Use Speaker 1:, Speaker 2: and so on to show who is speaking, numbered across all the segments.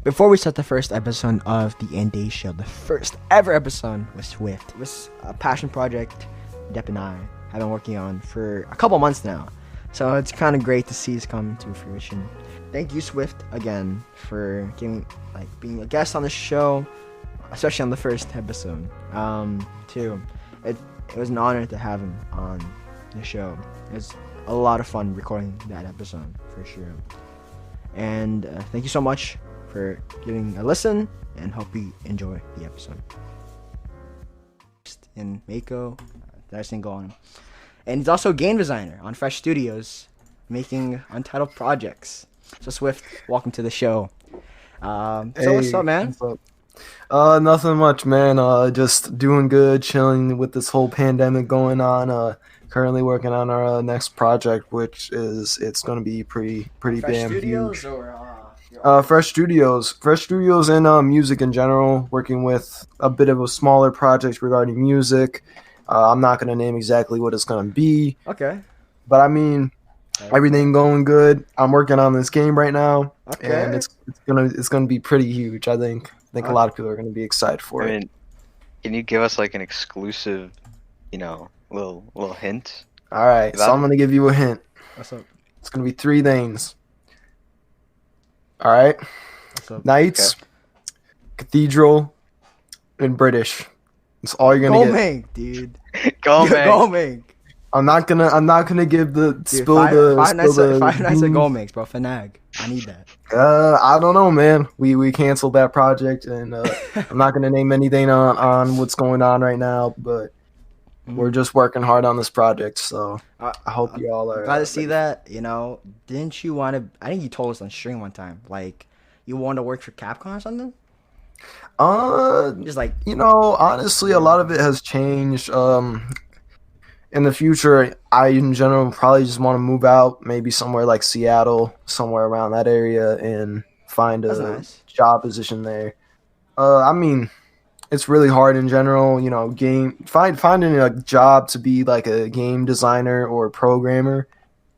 Speaker 1: Before we start the first episode of the Andaze Show, the first ever episode with Swift. It was a passion project Depp and I have been working on for a couple months now. So it's kind of great to see this come to fruition. Thank you, Swift, again for being a guest on the show, especially on the first episode. Too, it was an honor to have him on the show. It was a lot of fun recording that episode for sure. And thank you so much for giving a listen, and hope you enjoy the episode. In Mako, that single on him. And he's also a game designer on Fresh Studios, making Untitled projects. So Swift, welcome to the show. So what's up, man?
Speaker 2: What's up? Nothing much, man. Just doing good, chilling with this whole pandemic going on. Currently working on our next project, which it's going to be pretty
Speaker 1: Fresh
Speaker 2: damn
Speaker 1: Studios
Speaker 2: huge.
Speaker 1: Fresh
Speaker 2: Fresh Studios and music in general, working with a bit of a smaller project regarding music. I'm not going to name exactly what it's going to be.
Speaker 1: Okay.
Speaker 2: But I mean, everything going good. I'm working on this game right now.
Speaker 1: Okay.
Speaker 2: And it's gonna be pretty huge, I think. A lot of people are going to be excited for it.
Speaker 3: I mean, can you give us like an exclusive, little hint?
Speaker 2: All right, so I'm going to give you a hint.
Speaker 1: What's up?
Speaker 2: It's going to be three things. All right.
Speaker 1: What's up?
Speaker 2: Knights, Cathedral, and British. That's all you're going to get.
Speaker 1: Make, dude.
Speaker 3: Go, man.
Speaker 1: Go make.
Speaker 2: I'm not gonna give the
Speaker 1: Dude,
Speaker 2: spill
Speaker 1: five nights
Speaker 2: the
Speaker 1: at Go makes, bro. Fanag. I need that.
Speaker 2: I don't know, man. We canceled that project, and I'm not gonna name anything on what's going on right now, but we're just working hard on this project. So I hope you all are
Speaker 1: glad to see that. Didn't you want to? I think you told us on stream one time, like you wanted to work for Capcom or something.
Speaker 2: Just honestly, a lot of it has changed. In the future, I in general probably just want to move out, maybe somewhere like Seattle, somewhere around that area, and find a job position there. I mean, it's really hard in general, finding a job to be like a game designer or programmer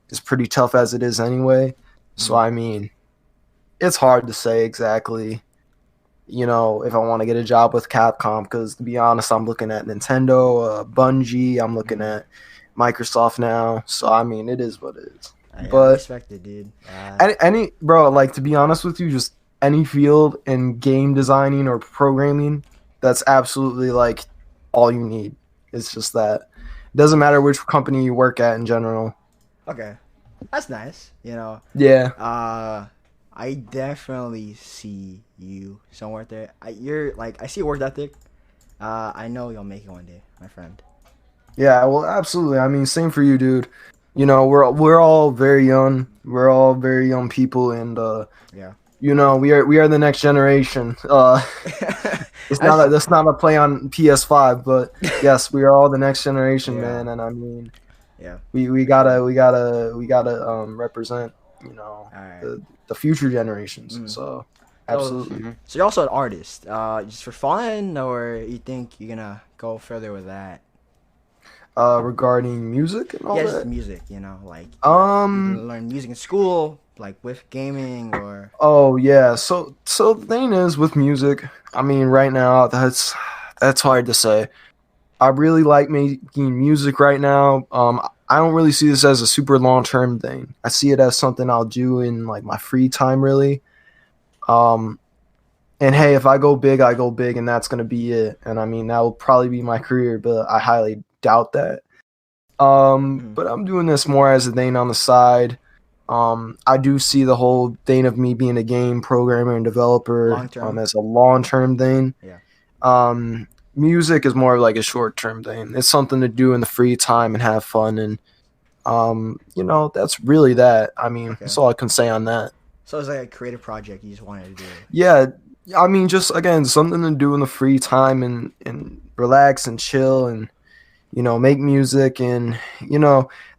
Speaker 2: is pretty tough as it is anyway. So I mean, it's hard to say exactly, if I want to get a job with Capcom, because to be honest, I'm looking at Nintendo, Bungie, I'm looking at Microsoft now. So I mean, it is what it is.
Speaker 1: I respect it, dude.
Speaker 2: To be honest with you, just any field in game designing or programming, that's absolutely like all you need. It's just that. It doesn't matter which company you work at in general.
Speaker 1: Okay, that's nice.
Speaker 2: Yeah.
Speaker 1: I definitely see you somewhere there. I see your work ethic. I know you'll make it one day, my friend.
Speaker 2: Yeah, well, absolutely. I mean, same for you, dude. We're all very young. We're all very young people, and we are the next generation. That's not a play on PS5, but yes, we are all the next generation, man. And I mean, we gotta represent, the future generations. So absolutely.
Speaker 1: So you're also an artist, just for fun, or you think you're gonna go further with that?
Speaker 2: Regarding music and all that.
Speaker 1: Yes, music. You learn music in school, like with gaming, or.
Speaker 2: Oh yeah. So the thing is with music, I mean, right now that's hard to say. I really like making music right now. I don't really see this as a super long-term thing. I see it as something I'll do in like my free time, really. And hey, if I go big, I go big, and that's gonna be it. And I mean, that will probably be my career, but I highly doubt that. But I'm doing this more as a thing on the side. I do see the whole thing of me being a game programmer and developer as a long-term thing.
Speaker 1: Yeah.
Speaker 2: Music is more like a short-term thing. It's something to do in the free time and have fun, and that's really that. I mean, that's all I can say on that.
Speaker 1: So it's like a creative project you just wanted to do.
Speaker 2: Yeah, I mean, just again, something to do in the free time and relax and chill and make music, and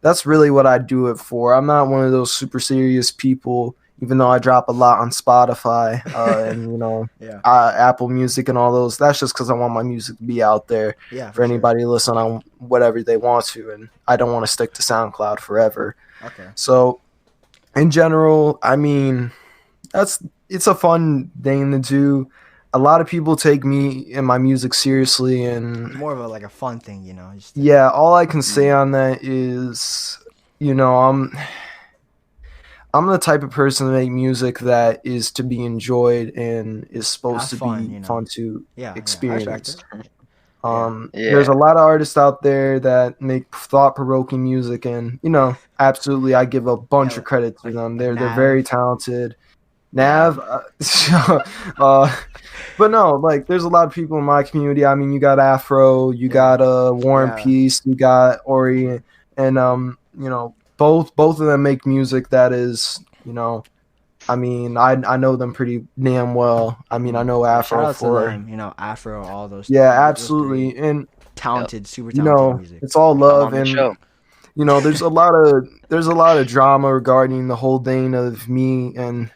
Speaker 2: that's really what I do it for. I'm not one of those super serious people, even though I drop a lot on Spotify and Apple Music and all those. That's just because I want my music to be out there for anybody to listen on whatever they want to, and I don't want to stick to SoundCloud forever.
Speaker 1: Okay.
Speaker 2: So in general, I mean, that's it's a fun thing to do. A lot of people take me and my music seriously,
Speaker 1: It's
Speaker 2: and
Speaker 1: more of a fun thing, you know. Just
Speaker 2: yeah, all I can say on that is, you know, I'm the type of person to make music that is to be enjoyed and is supposed
Speaker 1: have
Speaker 2: to
Speaker 1: fun,
Speaker 2: be
Speaker 1: you know.
Speaker 2: fun to
Speaker 1: Yeah, I respect
Speaker 2: experience.
Speaker 1: it. Yeah,
Speaker 2: There's
Speaker 3: Yeah.
Speaker 2: a lot of artists out there that make thought-provoking music, and absolutely, I give a
Speaker 1: yeah,
Speaker 2: bunch of credit to them.
Speaker 1: like
Speaker 2: They're very
Speaker 1: Nav.
Speaker 2: talented. Nav,
Speaker 1: Yeah,
Speaker 2: uh, but no, like there's a lot of people in my community. I mean, you got Afro, you
Speaker 1: yeah,
Speaker 2: got War and
Speaker 1: yeah.
Speaker 2: Peace, you got Ori, and both of them make music that is, I mean, I know them pretty damn well. I mean, I know
Speaker 1: Yeah, shout
Speaker 2: Afro
Speaker 1: out to
Speaker 2: for
Speaker 1: them. You know, Afro, all
Speaker 2: yeah,
Speaker 1: those three
Speaker 2: absolutely, and
Speaker 3: Yep.
Speaker 1: talented, super talented music.
Speaker 2: it's all
Speaker 3: Come
Speaker 2: love,
Speaker 3: on the
Speaker 2: and
Speaker 3: show.
Speaker 2: there's a lot of drama regarding the whole thing of me and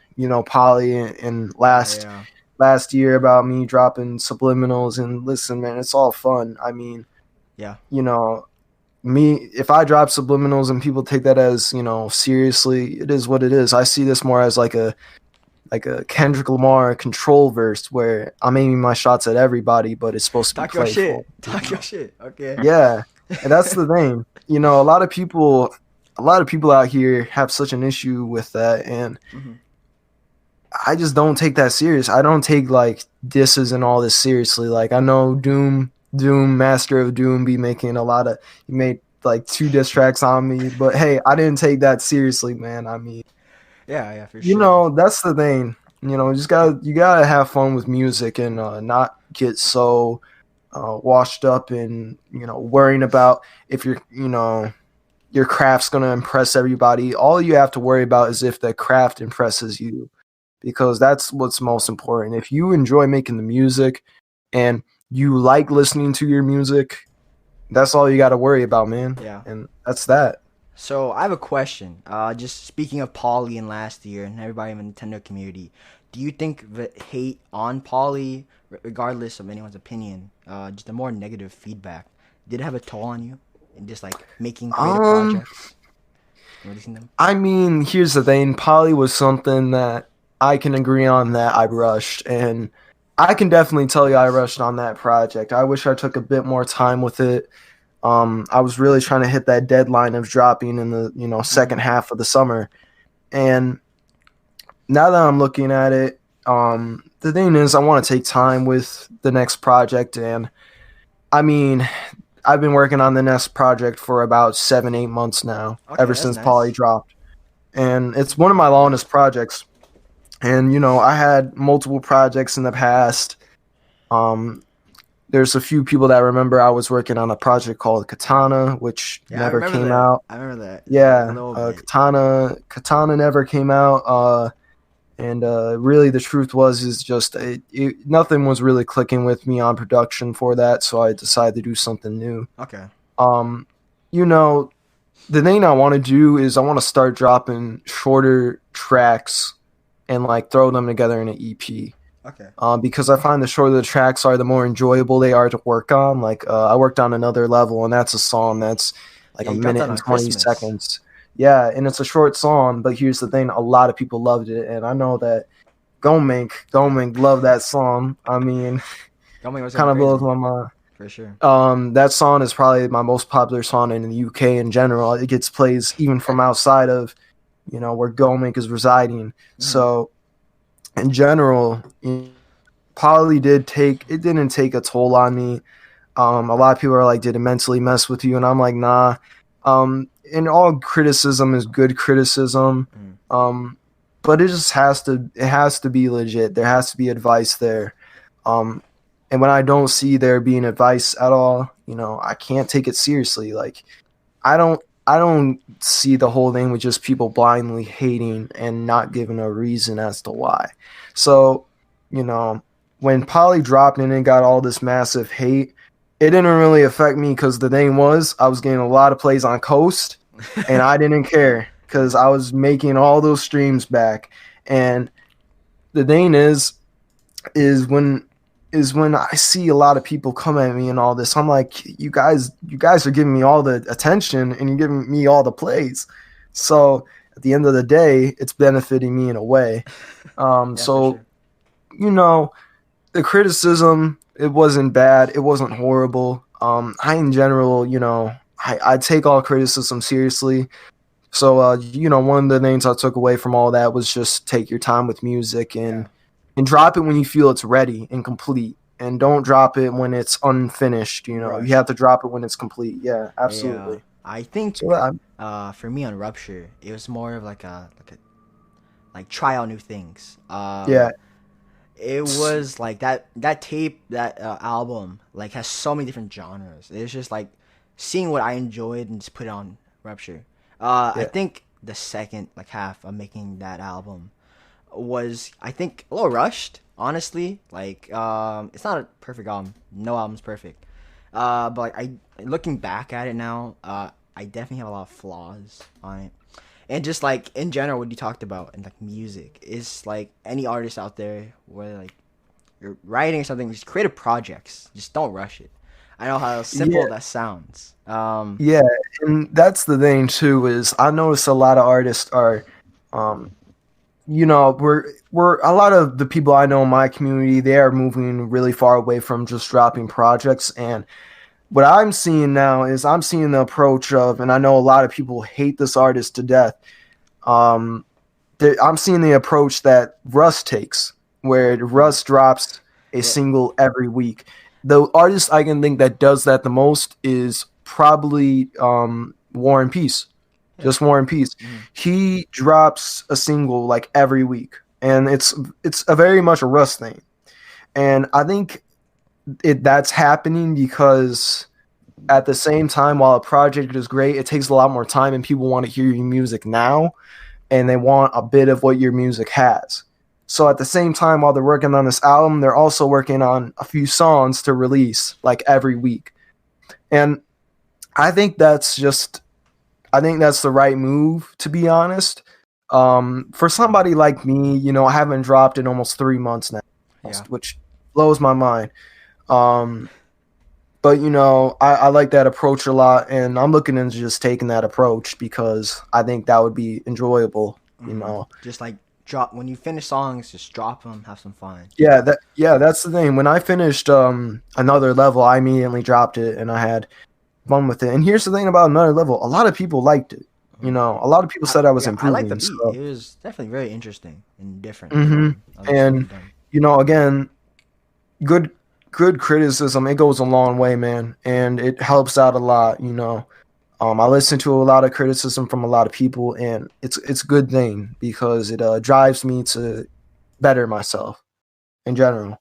Speaker 2: Polly and
Speaker 1: Yeah,
Speaker 2: last year about me dropping subliminals. And listen, man, it's all fun. I mean,
Speaker 1: yeah,
Speaker 2: you know, me, if I drop subliminals and people take that as, seriously, it is what it is. I see this more as like a Kendrick Lamar control verse where I'm aiming my shots at everybody, but it's supposed to be
Speaker 1: talk your
Speaker 2: playful.
Speaker 1: shit. Talk your shit. Okay.
Speaker 2: Yeah. And that's the thing. A lot of people out here have such an issue with that, and
Speaker 1: Mhm.
Speaker 2: I just don't take that serious. I don't take like disses and all this seriously. Like I know Doom, Master of Doom, be making he made like 2 diss tracks on me, but hey, I didn't take that seriously, man. I mean,
Speaker 1: Yeah, for sure.
Speaker 2: that's the thing. You gotta have fun with music and not get so washed up and worrying about if your craft's gonna impress everybody. All you have to worry about is if the craft impresses you, because that's what's most important. If you enjoy making the music and you like listening to your music, that's all you got to worry about, man.
Speaker 1: Yeah.
Speaker 2: And that's that.
Speaker 1: So I have a question. Just speaking of Polly and last year and everybody in the Nintendo community, do you think the hate on Polly, regardless of anyone's opinion, just the more negative feedback, did it have a toll on you in just like making creative
Speaker 2: Um,
Speaker 1: projects, releasing them?
Speaker 2: I mean, here's the thing. Poly was something that I can agree on that I rushed, and I can definitely tell you I rushed on that project. I wish I took a bit more time with it. I was really trying to hit that deadline of dropping in the second
Speaker 1: Mhm.
Speaker 2: half of the summer, and now that I'm looking at it, the thing is, I want to take time with the next project, and I mean, I've been working on the next project for about 7, 8 months now,
Speaker 1: Okay,
Speaker 2: ever
Speaker 1: that's
Speaker 2: since Poly
Speaker 1: nice.
Speaker 2: dropped, and it's one of my longest projects. And I had multiple projects in the past. Um, there's a few people that remember I was working on a project called Katana, which
Speaker 1: Yeah, I
Speaker 2: never
Speaker 1: remember
Speaker 2: came
Speaker 1: that.
Speaker 2: out.
Speaker 1: I remember that a
Speaker 2: Yeah,
Speaker 1: little bit.
Speaker 2: Katana never came out. And really, the truth is just nothing was really clicking with me on production for that, so I decided to do something new.
Speaker 1: Okay.
Speaker 2: Um, you know, the thing I want to do is I want to start dropping shorter tracks and like throw them together in an EP.
Speaker 1: Okay.
Speaker 2: Because I find the shorter the tracks are, the more enjoyable they are to work on. Like I worked on Another Level, and that's a song that's like
Speaker 1: Yeah,
Speaker 2: a
Speaker 1: you dropped
Speaker 2: minute
Speaker 1: that
Speaker 2: and
Speaker 1: on
Speaker 2: 20
Speaker 1: Christmas.
Speaker 2: seconds. Yeah, and it's a short song, but here's the thing: a lot of people loved it, and I know that Gomink loved that song. I mean,
Speaker 1: Gummy was going
Speaker 2: kind of blows
Speaker 1: crazy
Speaker 2: my mind.
Speaker 1: for sure.
Speaker 2: That song is probably my most popular song in the UK in general. It gets plays even from outside of, where Gomink is residing.
Speaker 1: Mhm.
Speaker 2: So, in general, Poly didn't take a toll on me. A lot of people are like, did it mentally mess with you? And I'm like, nah. And all criticism is good criticism.
Speaker 1: Mm.
Speaker 2: But it has to be legit. There has to be advice there. And when I don't see there being advice at all, I can't take it seriously. Like I don't see the whole thing with just people blindly hating and not giving a reason as to why. So, you know, when Polly dropped in and got all this massive hate, it didn't really affect me because the thing was I was getting a lot of plays on Coast, and I didn't care because I was making all those streams back. And the thing is when I see a lot of people come at me and all this, I'm like, you guys are giving me all the attention and you're giving me all the plays. So at the end of the day, it's benefiting me in a way.
Speaker 1: Yeah,
Speaker 2: So,
Speaker 1: for sure.
Speaker 2: you know, the criticism, it wasn't bad. It wasn't horrible. I, in general, I take all criticism seriously. So, one of the things I took away from all that was just take your time with music
Speaker 1: Yeah.
Speaker 2: and drop it when you feel it's ready and complete. And don't drop it when it's unfinished. You
Speaker 1: Rush.
Speaker 2: have to drop it when it's complete. Yeah,
Speaker 1: Yeah.
Speaker 2: absolutely.
Speaker 1: I think
Speaker 2: So,
Speaker 1: for me on Rupture, it was more of like try out new things.
Speaker 2: yeah,
Speaker 1: It was like that tape, that album, like has so many different genres. It's just like seeing what I enjoyed and just put it on Rupture. I
Speaker 2: yeah,
Speaker 1: think the second like half of making that album was, I think, a little rushed. Honestly, like it's not a perfect album. No album's perfect. But like I looking back at it now, I definitely have a lot of flaws on it. And just like in general, what you talked about and like music is like any artist out there where like you're writing something, just creative projects. Just don't rush it. I know how simple
Speaker 2: yeah.
Speaker 1: that sounds.
Speaker 2: Yeah, and that's the thing too, is I notice a lot of artists are, um, we're a lot of the people I know in my community, they are moving really far away from just dropping projects. And what I'm seeing now is I'm seeing the approach of, and I know a lot of people hate this artist to death. Um, I'm seeing the approach that Russ takes, where Russ drops a
Speaker 1: Yeah,
Speaker 2: single every week. The artist I can think that does that the most is probably War and Peace.
Speaker 1: yeah.
Speaker 2: Just War and Peace.
Speaker 1: Mhm.
Speaker 2: He drops a single like every week, and it's a very much a Russ thing. And I think that's happening because at the same time, while a project is great, it takes a lot more time, and people want to hear your music now, and they want a bit of what your music has. So at the same time, while they're working on this album, they're also working on a few songs to release like every week. And I think I think that's the right move, to be honest. For somebody like me, I haven't dropped in almost 3 months now,
Speaker 1: Yeah.
Speaker 2: which blows my mind. Um, but I like that approach a lot, and I'm looking into just taking that approach because I think that would be enjoyable.
Speaker 1: Just like drop when you finish songs, just drop them, have some fun.
Speaker 2: Yeah, that's the thing. When I finished another level, I immediately dropped it and I had fun with it. And here's the thing about another level: a lot of people liked it. A lot of people said I was
Speaker 1: I like the
Speaker 2: improving.
Speaker 1: beat.
Speaker 2: So,
Speaker 1: It was definitely very interesting and different
Speaker 2: hmm
Speaker 1: from other stuff you've
Speaker 2: and
Speaker 1: done.
Speaker 2: again, good good criticism, it goes a long way, man, and it helps out a lot. I listen to a lot of criticism from a lot of people, and it's a good thing because it drives me to better myself in general.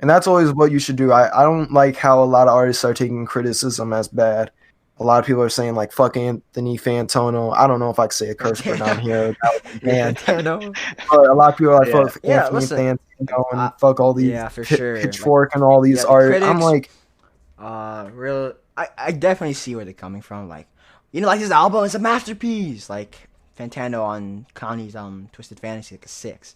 Speaker 2: And that's always what you should do. I don't like how a lot of artists are taking criticism as bad. A lot of people are saying like "fuck Anthony Fantano." I don't know if I could say a curse word down here. That would be banned.
Speaker 1: Fantano.
Speaker 2: But a lot of people are like
Speaker 3: Yeah.
Speaker 2: "fuck
Speaker 1: Yeah,
Speaker 2: Anthony
Speaker 1: listen.
Speaker 2: Fantano"
Speaker 1: Uh,
Speaker 2: and "fuck all these
Speaker 1: yeah, for sure. Like,
Speaker 2: Pitchfork and all these
Speaker 1: yeah, the
Speaker 2: art." I'm
Speaker 1: critics.
Speaker 2: like,
Speaker 1: Real. I definitely see where they're coming from. Like, like this album is a masterpiece. Like Fantano on Kanye's Twisted Fantasy, like a 6.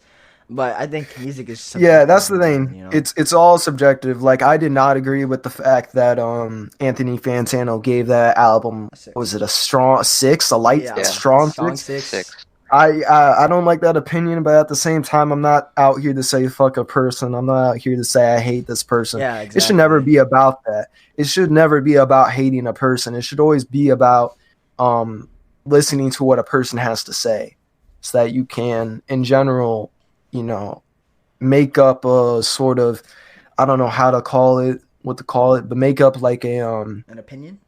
Speaker 1: But I think music is
Speaker 2: yeah,
Speaker 1: subjective,
Speaker 2: that's the
Speaker 1: man,
Speaker 2: thing. It's all subjective. Like I did not agree with the fact that Anthony Fantano gave that album,
Speaker 1: A 6.
Speaker 2: was it a strong 6, a light
Speaker 1: Yeah,
Speaker 2: strong
Speaker 1: strong
Speaker 2: 6?
Speaker 1: 6.
Speaker 3: Six.
Speaker 2: I don't like that opinion, but at the same time, I'm not out here to say fuck a person. I'm not out here to say I hate this person.
Speaker 1: Yeah,
Speaker 2: It should never
Speaker 1: exactly.
Speaker 2: be about that. It should never be about hating a person. It should always be about um listening to what a person has to say, so that you can, in general, you know, make up a sort of, I don't know how to call it, what to call it, but make up like a
Speaker 1: An opinion?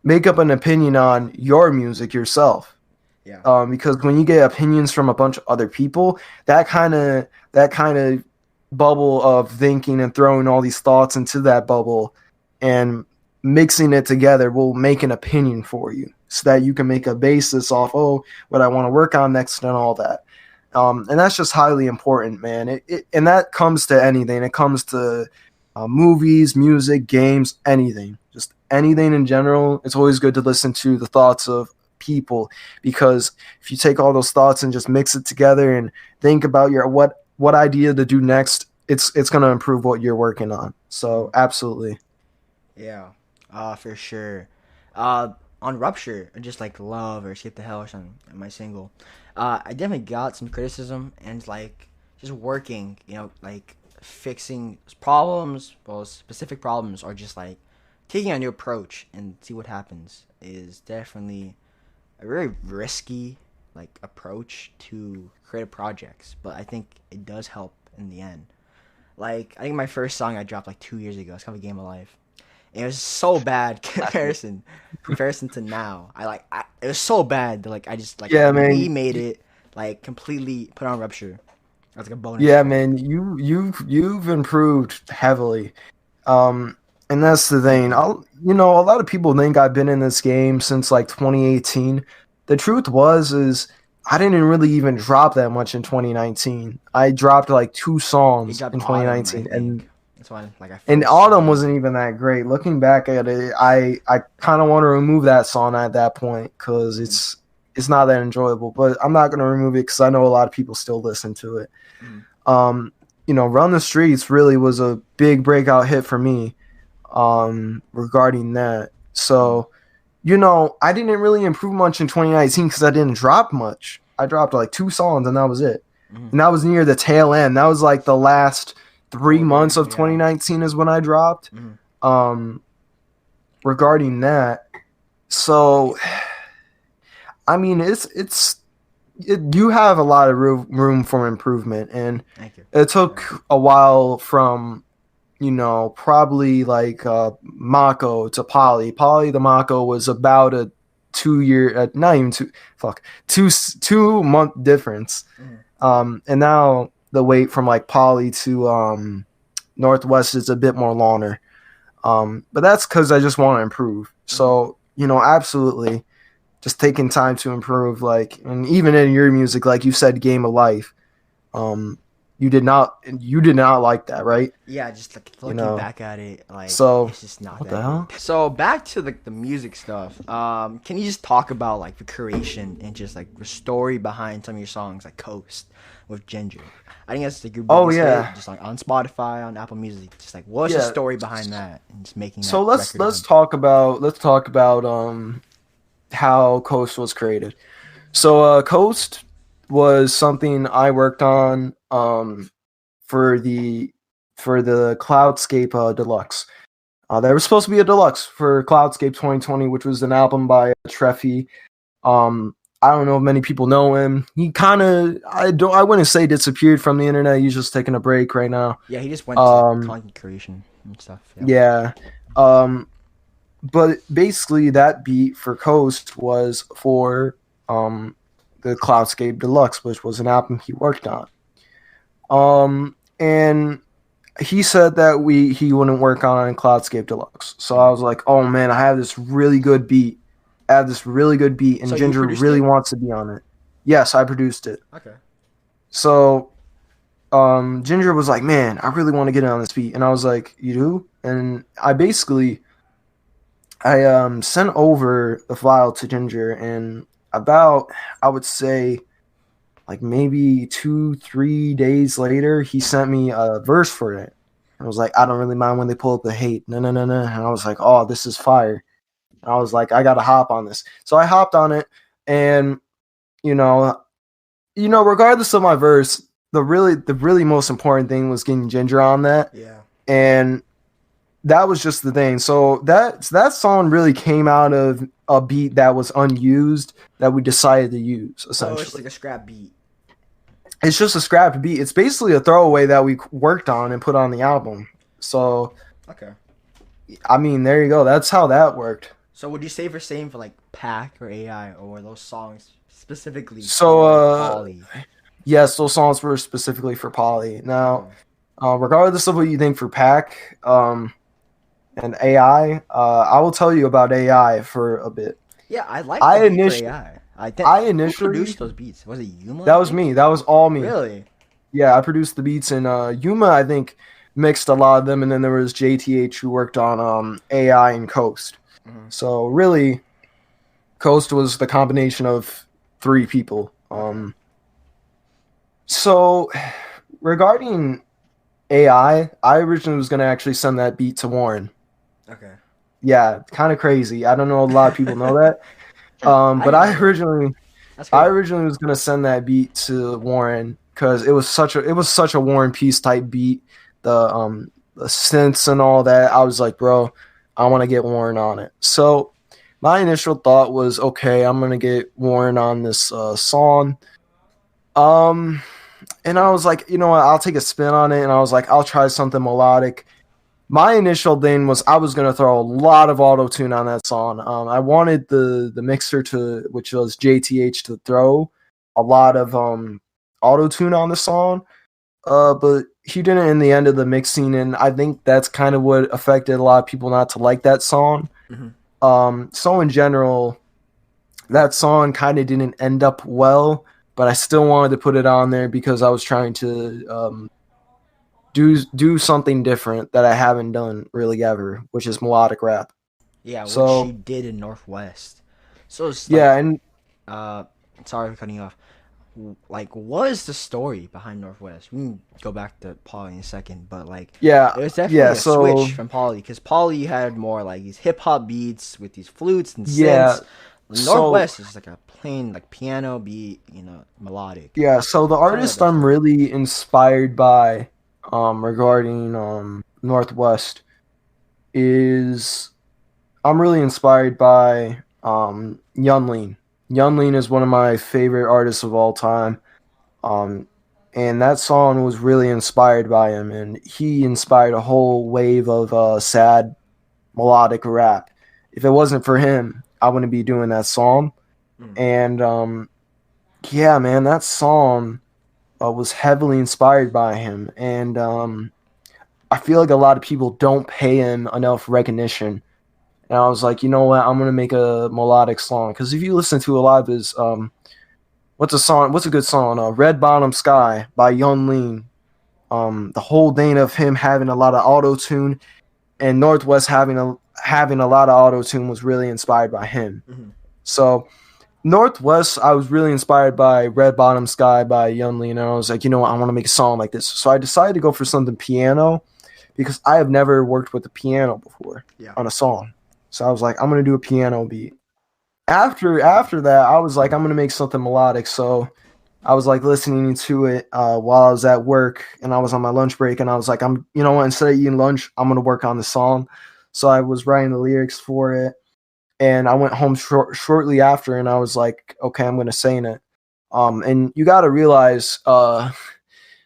Speaker 2: make up an opinion on your music yourself.
Speaker 1: Yeah.
Speaker 2: Because when you get opinions from a bunch of other people, that kind of bubble of thinking and throwing all these thoughts into that bubble and mixing it together will make an opinion for you, so that you can make a basis off, what I want to work on next and all that. And that's just highly important, man. And that comes to anything. It comes to movies, music, games, anything. Just anything in general. It's always good to listen to the thoughts of people, because if you take all those thoughts and just mix it together and think about your what idea to do next, it's going to improve what you're working on. So absolutely.
Speaker 1: Yeah. For sure. Uh, on Rupture, or just like Love or Escape to Hell or something, my single, I definitely got some criticism and like just working, like fixing problems, both specific problems or just like taking a new approach and see what happens is definitely a very risky like approach to creative projects, but I think it does help in the end. Like I think my first song I dropped like 2 years ago. It's called A Game of Life. It was so bad comparison to now. It was so bad that like I just like
Speaker 2: Yeah, man.
Speaker 1: remade it, like completely put on Rupture. That's like a bonus.
Speaker 2: Yeah, man. You've improved heavily. And that's the thing. A lot of people think I've been in this game since like 2018. The truth is I didn't really even drop that much in 2019. I dropped like 2 songs in 2019, and
Speaker 1: that's why like
Speaker 2: and Autumn wasn't even that great. Looking back at it, I kind of want to remove that song at that point because it's not that enjoyable. But I'm not gonna remove it because I know a lot of people still listen to it. Run the Streets really was a big breakout hit for me. Regarding that, so I didn't really improve much in 2019 because I didn't drop much. I dropped like 2 songs and that was it. And that was near the tail end. That was like the last 3 months of 2019 is when I dropped. Regarding that, so I mean, you have a lot of room for improvement, and it took a while from probably like Mako to Poly. Poly to Mako was about a 2-year, not even 2 month difference. And now the wait from like Poly to Northwest is a bit more longer. But that's because I just want to improve. So, absolutely just taking time to improve, like, and even in your music, like you said, Game of Life, you did not like that, right?
Speaker 1: Yeah, just like looking back at it, like
Speaker 2: so
Speaker 1: it's just not
Speaker 2: what
Speaker 1: that
Speaker 2: the hell?
Speaker 1: good. So back to the music stuff. Can you just talk about like the creation and just like the story behind some of your songs, like Coast with Ginger? I think that's like your biggest hit, just like on Spotify, on Apple Music. Just like what's the story behind that and just making that.
Speaker 2: So let's talk about how Coast was created. So Coast was something I worked on for the Cloudscape Deluxe. There was supposed to be a deluxe for Cloudscape 2020, which was an album by Treffy. I don't know if many people know him. He kind of, I wouldn't say disappeared from the internet. He's just taking a break right now.
Speaker 1: Yeah, he just went to content creation and stuff.
Speaker 2: Yeah. But basically that beat for Coast was for the Cloudscape Deluxe, which was an album he worked on. And he said that he wouldn't work on Cloudscape Deluxe. So I was like, oh man, I have this really good beat. And
Speaker 1: So
Speaker 2: Ginger really wants to be on it. Yes, I produced it.
Speaker 1: Okay.
Speaker 2: So Ginger was like, man, I really want to get on this beat. And I was like, you do? And I sent over the file to Ginger, and about, I would say, like maybe 2-3 days later, he sent me a verse for it. I was like, I don't really mind when they pull up the hate. No. And I was like, oh, this is fire. And I was like, I got to hop on this. So I hopped on it, and, regardless of my verse, the really most important thing was getting Ginger on that.
Speaker 1: Yeah.
Speaker 2: And that was just the thing. So that song really came out of a beat that was unused that we decided to use, essentially.
Speaker 1: Oh, it's like a scrap beat.
Speaker 2: It's just a scrap beat. It's basically a throwaway that we worked on and put on the album. So,
Speaker 1: okay.
Speaker 2: I mean, there you go. That's how that worked.
Speaker 1: So would you say for same for like Pac or AI, or were those songs specifically
Speaker 2: for
Speaker 1: Poly?
Speaker 2: Yes, those songs were specifically for Poly. Now, regardless of what you think for Pac and AI, I will tell you about AI for a bit.
Speaker 1: Yeah, I like the beat for AI.
Speaker 2: I initially
Speaker 1: produced those beats. Was it Yuma?
Speaker 2: That was me. That was all me.
Speaker 1: Really?
Speaker 2: Yeah, I produced the beats, and Yuma, I think, mixed a lot of them, and then there was JTH who worked on AI and Coast. Mm-hmm. So really, Coast was the combination of 3 people. So regarding AI, I originally was going to actually send that beat to Warren.
Speaker 1: Okay.
Speaker 2: Yeah, kind of crazy. I don't know a lot of people know that. But
Speaker 1: I didn't know that. That's
Speaker 2: I
Speaker 1: crazy.
Speaker 2: originally was gonna send that beat to Warren because it was such a War and Peace type beat. The synths and all that. I was like, bro, I want to get Warren on it. So my initial thought was, okay, I'm gonna get Warren on this song. Um, and I was like, you know what, I'll take a spin on it, and I was like, I'll try something melodic. My initial thing was I was gonna throw a lot of auto tune on that song. I wanted the mixer to, which was JTH, to throw a lot of auto tune on the song. But he didn't in the end of the mixing, and I think that's kind of what affected a lot of people not to like that song. So in general, that song kind of didn't end up well, but I still wanted to put it on there because I was trying to do something different that I haven't done really ever, which is melodic rap.
Speaker 1: Yeah, which she
Speaker 2: So
Speaker 1: did in Northwest. So it's like,
Speaker 2: yeah, and
Speaker 1: uh, sorry for cutting you off. Like, what is the story behind Northwest? We can go back to Polly in a second, but like,
Speaker 2: yeah,
Speaker 1: it was definitely
Speaker 2: yeah.
Speaker 1: a
Speaker 2: So
Speaker 1: switch from Polly, because Polly had more like these hip hop beats with these flutes and
Speaker 2: yeah,
Speaker 1: synths.
Speaker 2: so
Speaker 1: Northwest is like a plain like piano beat, melodic.
Speaker 2: yeah, so the
Speaker 1: Tell me about
Speaker 2: artist
Speaker 1: that
Speaker 2: I'm
Speaker 1: story.
Speaker 2: really inspired by, regarding Northwest is I'm really inspired by Yunlin. Yunlin is one of my favorite artists of all time. Um, and that song was really inspired by him, and he inspired a whole wave of sad melodic rap. If it wasn't for him, I wouldn't be doing that song.
Speaker 1: Mm.
Speaker 2: And yeah, man, that song was heavily inspired by him, and I feel like a lot of people don't pay him enough recognition. And I was like, you know what, I'm gonna make a melodic song because if you listen to a lot of his what's a song? What's a good song? Red Bottom Sky by Young Lean. The whole thing of him having a lot of auto tune and Northwest having a lot of auto tune was really inspired by him.
Speaker 1: Mhm.
Speaker 2: So Northwest, I was really inspired by Red Bottom Sky by Young Lean, and I was like, you know what, I want to make a song like this. So I decided to go for something piano because I have never worked with the piano before
Speaker 1: Yeah.
Speaker 2: on a song. So I was like, I'm gonna do a piano beat. After that, I was like, I'm gonna make something melodic. So I was like listening to it while I was at work, and I was on my lunch break, and I was like, you know what, instead of eating lunch, I'm gonna work on the song. So I was writing the lyrics for it, and I went home shortly after, and I was like, okay, I'm gonna sing it. And you got to realize,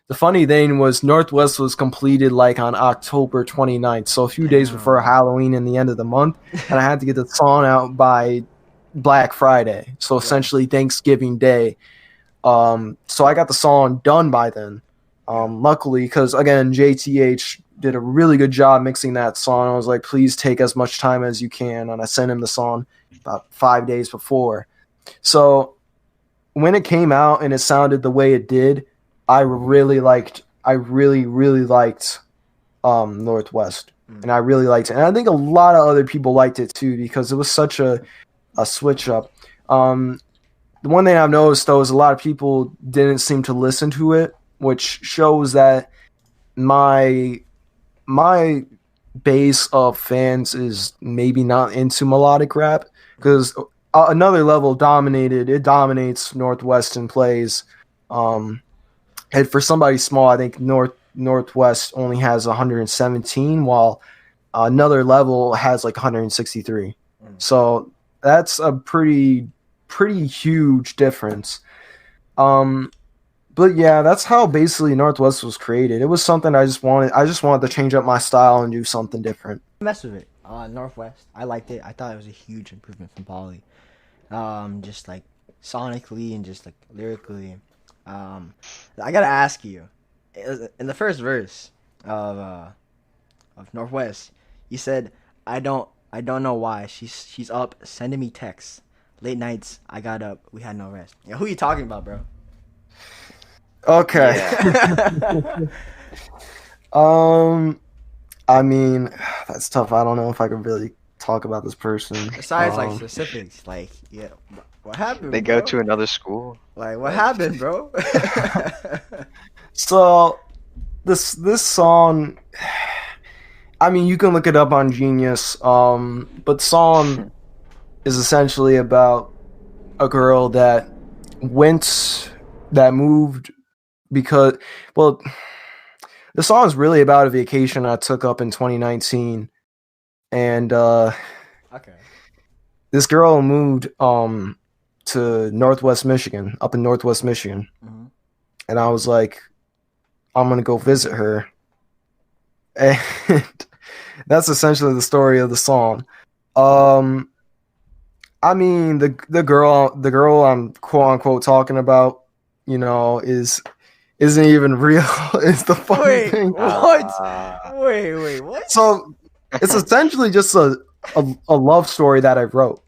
Speaker 2: the funny thing was Northwest was completed like on October 29th, so a few days before
Speaker 1: Damn.
Speaker 2: Halloween in the end of the month, and I had to get the song out by Black Friday, so essentially Thanksgiving Day. So I got the song done by then. Luckily, because again, JTH did a really good job mixing that song. I was like, please take as much time as you can, and I sent him the song about 5 days before. So when it came out and it sounded the way it did, I really liked Northwest, and I really liked it, and I think a lot of other people liked it too because it was such a switch up. The one thing I've noticed though is a lot of people didn't seem to listen to it, which shows that my base of fans is maybe not into melodic rap because another level dominates Northwest and plays. And for somebody small, I think Northwest only has 117, while another level has like 163. So that's a pretty huge difference. But yeah, that's how basically Northwest was created. It was something I just wanted to change up my style and do something different.
Speaker 1: Mess with it. Northwest. I liked it. I thought it was a huge improvement from Polly. Just like sonically and just like lyrically. I gotta ask you, in the first verse of Northwest, you said, I don't know why she's up sending me texts late nights. I got up, we had no rest. Yeah, who you talking about, bro?
Speaker 2: Okay.
Speaker 3: Yeah.
Speaker 2: I mean, that's tough. I don't know if I could really talk about this person.
Speaker 1: Besides like specifics, like yeah, what happened?
Speaker 3: They go
Speaker 1: bro?
Speaker 3: to another school.
Speaker 1: Like what happened, bro?
Speaker 2: So this song, I mean, you can look it up on Genius. But the song is essentially about a girl that moved because, well, the song is really about a vacation I took up in 2019, and
Speaker 1: Okay.
Speaker 2: this girl moved to Northwest Michigan, up in Northwest Michigan,
Speaker 1: Mm-hmm.
Speaker 2: and I was like, I'm gonna go visit her, and that's essentially the story of the song. I mean, the girl I'm quote unquote talking about, isn't even real. Is the funny
Speaker 1: Wait,
Speaker 2: thing.
Speaker 1: what? Wait, what?
Speaker 2: So it's essentially just a love story that I wrote.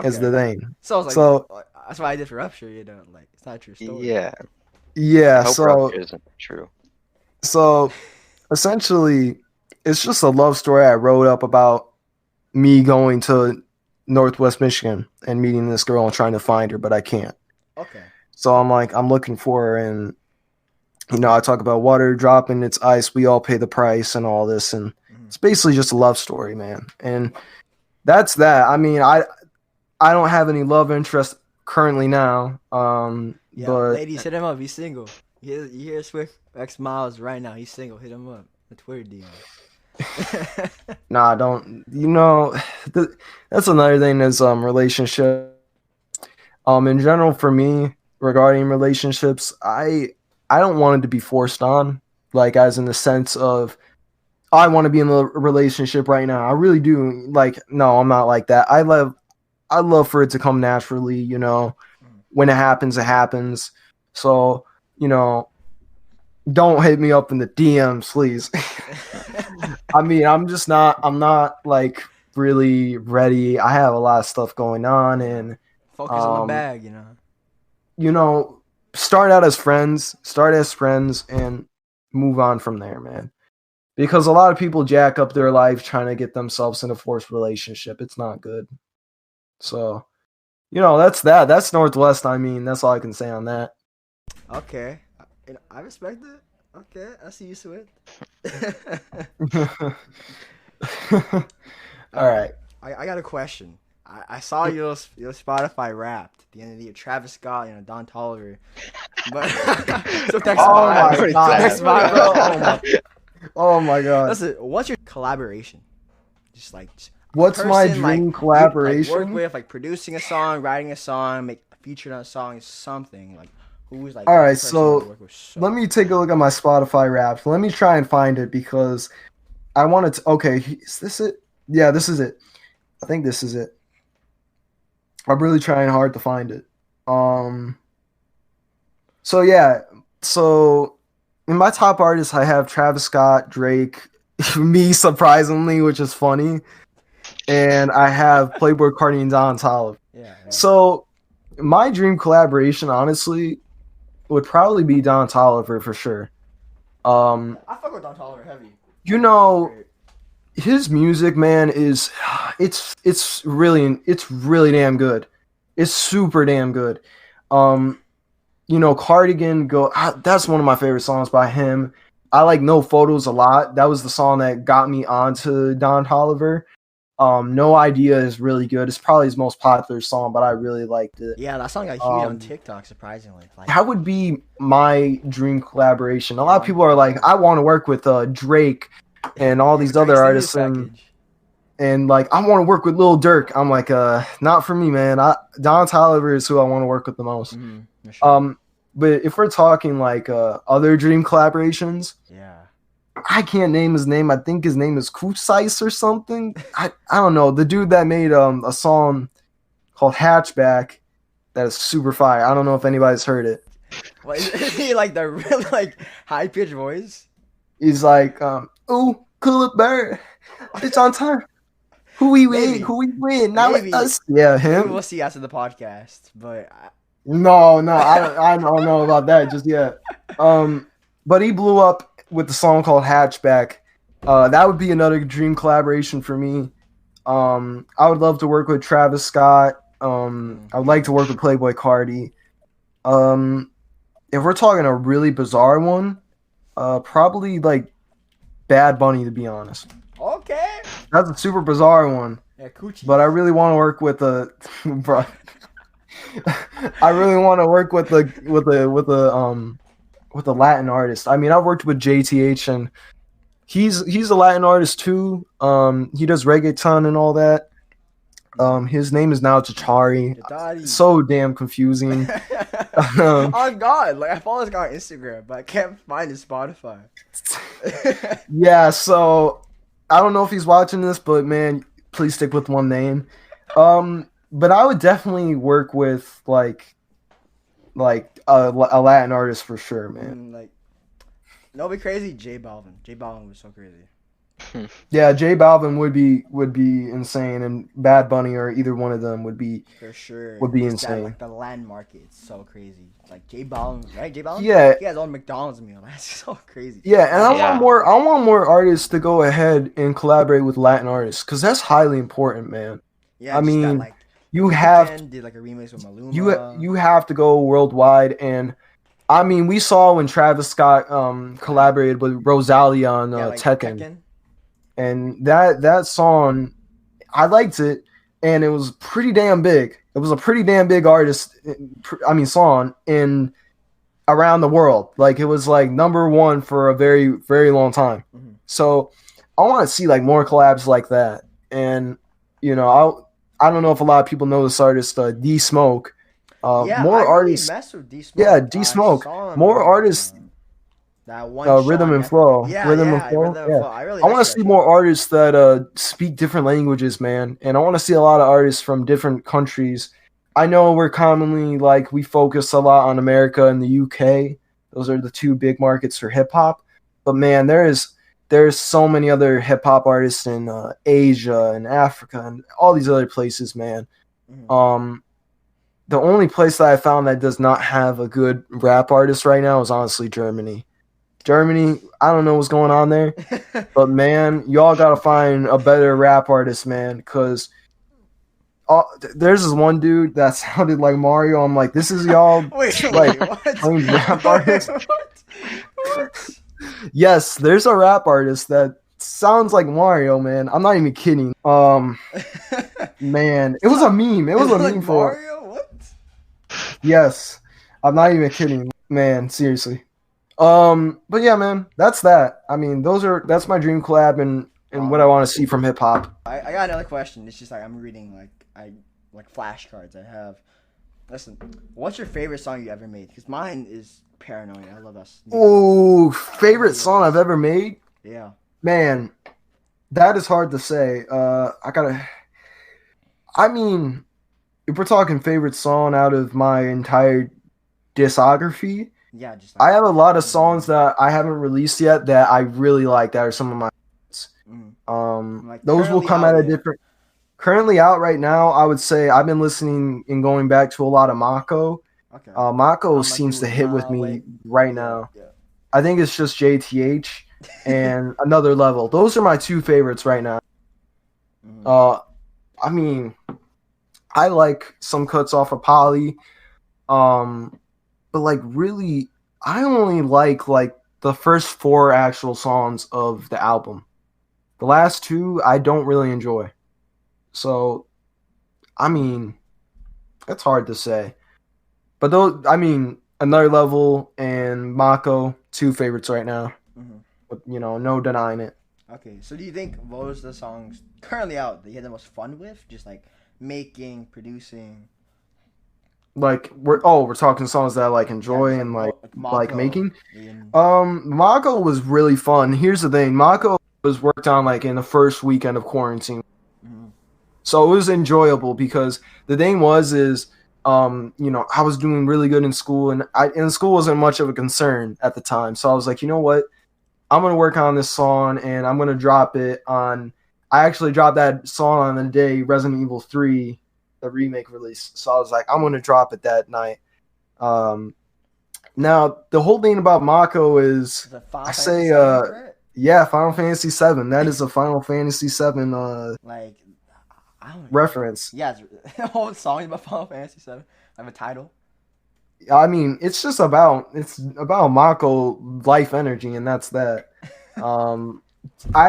Speaker 2: Is the thing.
Speaker 1: So I was like,
Speaker 2: So
Speaker 1: that's why I did for Rupture, like it's not a true story.
Speaker 3: Yeah.
Speaker 2: yeah,
Speaker 3: I hope
Speaker 2: so
Speaker 3: Rupture isn't true.
Speaker 2: so essentially, it's just a love story I wrote up about me going to Northwest Michigan and meeting this girl and trying to find her, but I can't.
Speaker 1: Okay.
Speaker 2: So I'm looking for her, and I talk about water dropping its ice, we all pay the price, and all this, and it's basically just a love story, man. And that's that. I mean, I don't have any love interest currently now.
Speaker 1: Yeah,
Speaker 2: but
Speaker 1: ladies, hit him up. He's single. You hear SWIFTXMILES right now. He's single. Hit him up. The Twitter DM.
Speaker 2: nah, don't. That's another thing is relationship. In general, for me, regarding relationships, I don't want it to be forced on, like as in the sense of I want to be in a relationship right now. I really do. Like, no, I'm not like that. I love for it to come naturally. When it happens, it happens. So, don't hit me up in the DMs, please. I mean, I'm not like really ready. I have a lot of stuff going on, and
Speaker 1: focus on the bag,
Speaker 2: start as friends and move on from there, man. Because a lot of people jack up their life trying to get themselves in a forced relationship. It's not good. So, that's that. That's Northwest. I mean, that's all I can say on that.
Speaker 1: Okay. I respect it. Okay, I see you, Swift.
Speaker 2: All right.
Speaker 1: I got a question. I saw your Spotify Wrapped at the end of the year. Travis Scott, Don Toliver. But so text
Speaker 2: my God.
Speaker 1: Text bro.
Speaker 2: Oh my God.
Speaker 1: Listen, what's your collaboration? Just
Speaker 2: what's my dream collaboration?
Speaker 1: You, work with producing a song, writing a song, make featured on a song, something who's
Speaker 2: all right. So let me take a look at my Spotify Wrapped. Let me try and find it because I wanted to. Okay, is this it? Yeah, this is it. I think this is it. I'm really trying hard to find it. So yeah. So in my top artists, I have Travis Scott, Drake, me surprisingly, which is funny, and I have Playboi Carti and Don Toliver.
Speaker 1: Yeah.
Speaker 2: So my dream collaboration, honestly, would probably be Don Toliver for sure.
Speaker 1: I fuck with Don Toliver heavy.
Speaker 2: His music, man, it's really damn good. It's super damn good. Cardigan that's one of my favorite songs by him. I like No Photos a lot. That was the song that got me onto Don Toliver. No Idea is really good. It's probably his most popular song, but I really liked it.
Speaker 1: Yeah, that song got huge on TikTok, surprisingly.
Speaker 2: That would be my dream collaboration. A lot of people are like, I want to work with Drake and all these other artists, and I want to work with Lil Durk. I'm like, not for me, man. Don Toliver is who I want to work with the most.
Speaker 1: Mm-hmm, sure.
Speaker 2: But if we're talking other dream collaborations,
Speaker 1: yeah.
Speaker 2: I can't name his name. I think his name is Kusice or something. I don't know. The dude that made a song called Hatchback that is super fire. I don't know if anybody's heard it.
Speaker 1: What, is he the really high pitched voice?
Speaker 2: He's like, ooh, cool up bird. It's on time. Who we win? Not with us. Yeah, him.
Speaker 1: Maybe we'll see after the podcast, but
Speaker 2: No, I don't know about that just yet. But he blew up with the song called Hatchback. That would be another dream collaboration for me. I would love to work with Travis Scott. I would like to work with Playboi Carti. If we're talking a really bizarre one, probably Bad Bunny, to be honest.
Speaker 1: Okay.
Speaker 2: That's a super bizarre one.
Speaker 1: Yeah, coochie.
Speaker 2: But I really want to work with a bro. I really want to work with a Latin artist. I mean, I've worked with JTH, and he's a Latin artist too. He does reggaeton and all that. His name is now Chachari. So damn confusing.
Speaker 1: Oh God! Like I follow this guy on Instagram, but I can't find his Spotify.
Speaker 2: Yeah, so I don't know if he's watching this, but man, please stick with one name. But I would definitely work with like a Latin artist for sure, man.
Speaker 1: Like, no, be crazy. J Balvin. J Balvin was so crazy.
Speaker 2: Yeah, J Balvin would be insane, and Bad Bunny or either one of them would be
Speaker 1: for sure.
Speaker 2: Would be
Speaker 1: Just
Speaker 2: insane.
Speaker 1: That, like the land market, it's so crazy. Like J Balvin, right? J Balvin.
Speaker 2: Yeah,
Speaker 1: he has all McDonald's meal. That's so crazy.
Speaker 2: Yeah, and I want more artists to go ahead and collaborate with Latin artists because that's highly important, man.
Speaker 1: Yeah,
Speaker 2: I mean,
Speaker 1: that, like,
Speaker 2: you have
Speaker 1: did like a remix with Maluma.
Speaker 2: You have to go worldwide, and I mean, we saw when Travis Scott collaborated with Rosalia on
Speaker 1: like
Speaker 2: Tekken. And that song, I liked it, and it was pretty damn big. It was a pretty damn big song in around the world. Like it was like number one for a very, very long time. Mm-hmm. So I want to see like more collabs like that. And you know, I don't know if a lot of people know this artist, D Smoke. More artists.
Speaker 1: Mess with D Smoke.
Speaker 2: Yeah, D Smoke. More artists.
Speaker 1: That one
Speaker 2: Rhythm and Flow. Rhythm and Flow. I want to see more artists that speak different languages, man. And I want to see a lot of artists from different countries. I know we're commonly we focus a lot on America and the UK. Those are the two big markets for hip hop. But man, there's so many other hip hop artists in Asia and Africa and all these other places, man. Mm-hmm. The only place that I found that does not have a good rap artist right now is honestly Germany. I don't know what's going on there, but man, y'all gotta find a better rap artist, man. Cause there's this one dude that sounded like Mario. I'm like, this is y'all playing rap artist. What? Yes, there's a rap artist that sounds like Mario, man. I'm not even kidding. Man, it was a meme. It was a meme for
Speaker 1: Mario. What?
Speaker 2: Yes, I'm not even kidding, man. Seriously. But yeah, man, that's that. I mean, that's my dream collab and what I want to see from hip hop.
Speaker 1: I got another question. It's just like I'm reading like flashcards I have. Listen, what's your favorite song you ever made? Because mine is Paranoid. I love us.
Speaker 2: Oh, favorite song I've ever made?
Speaker 1: Yeah.
Speaker 2: Man, that is hard to say. I mean, if we're talking favorite song out of my entire discography.
Speaker 1: Yeah,
Speaker 2: I have a lot of songs that I haven't released yet that I really like. That are some of my favorites. Those will come at a different. Currently out right now, I would say I've been listening and going back to a lot of Mako.
Speaker 1: Okay.
Speaker 2: Mako seems to hit with me right now. Yeah. I think it's just JTH and Another Level. Those are my two favorites right now. I mean, I like some cuts off of Polly. But really, I only like the first 4 actual songs of the album. The last 2 I don't really enjoy. So, I mean, it's hard to say. But those, I mean, Another Level and Mako, 2 favorites right now. Mm-hmm. But, no denying it.
Speaker 1: Okay, so do you think those are the songs currently out that you had the most fun with? Just like making, producing.
Speaker 2: We're talking songs that I enjoy and making. Mako was really fun. Here's the thing, Mako was worked on in the first weekend of quarantine, so it was enjoyable because the thing is I was doing really good in school and school wasn't much of a concern at the time. So I was like, you know what, I'm gonna work on this song and I'm gonna drop it on. I actually dropped that song on the day Resident Evil 3. The remake release, so I was like, I'm gonna drop it that night. Now the whole thing about Mako is, Final Fantasy 7. That is a Final Fantasy 7 reference.
Speaker 1: Yeah, the whole song about Final Fantasy 7. I have a title.
Speaker 2: I mean, it's about Mako life energy, and that's that. I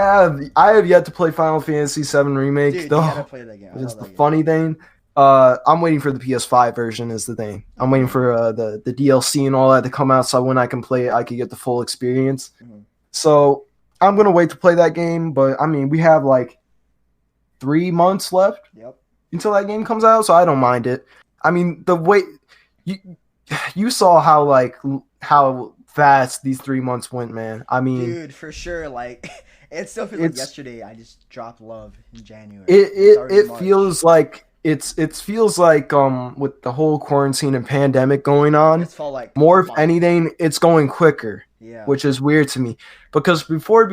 Speaker 2: have yet to play Final Fantasy VII Remake.
Speaker 1: Dude, you
Speaker 2: though.
Speaker 1: gotta play that game. I
Speaker 2: Which is
Speaker 1: love
Speaker 2: the
Speaker 1: that game.
Speaker 2: funny thing. I'm waiting for the PS5 version. Is the thing. I'm waiting for the DLC and all that to come out, so when I can play it, I can get the full experience.
Speaker 1: Mhm.
Speaker 2: So I'm gonna wait to play that game. But I mean, we have like 3 months left
Speaker 1: Yep.
Speaker 2: until that game comes out, so I don't mind it. I mean, the way you saw how fast these 3 months went, man. I mean,
Speaker 1: Dude, for sure. Like, it still feels like
Speaker 2: It's-
Speaker 1: yesterday. I just dropped Love in January.
Speaker 2: it
Speaker 1: It's already
Speaker 2: it
Speaker 1: March.
Speaker 2: feels like it feels like with the whole quarantine and pandemic going on,
Speaker 1: It's felt like
Speaker 2: more if
Speaker 1: months.
Speaker 2: anything, it's going quicker,
Speaker 1: Yeah.
Speaker 2: which is weird to me because before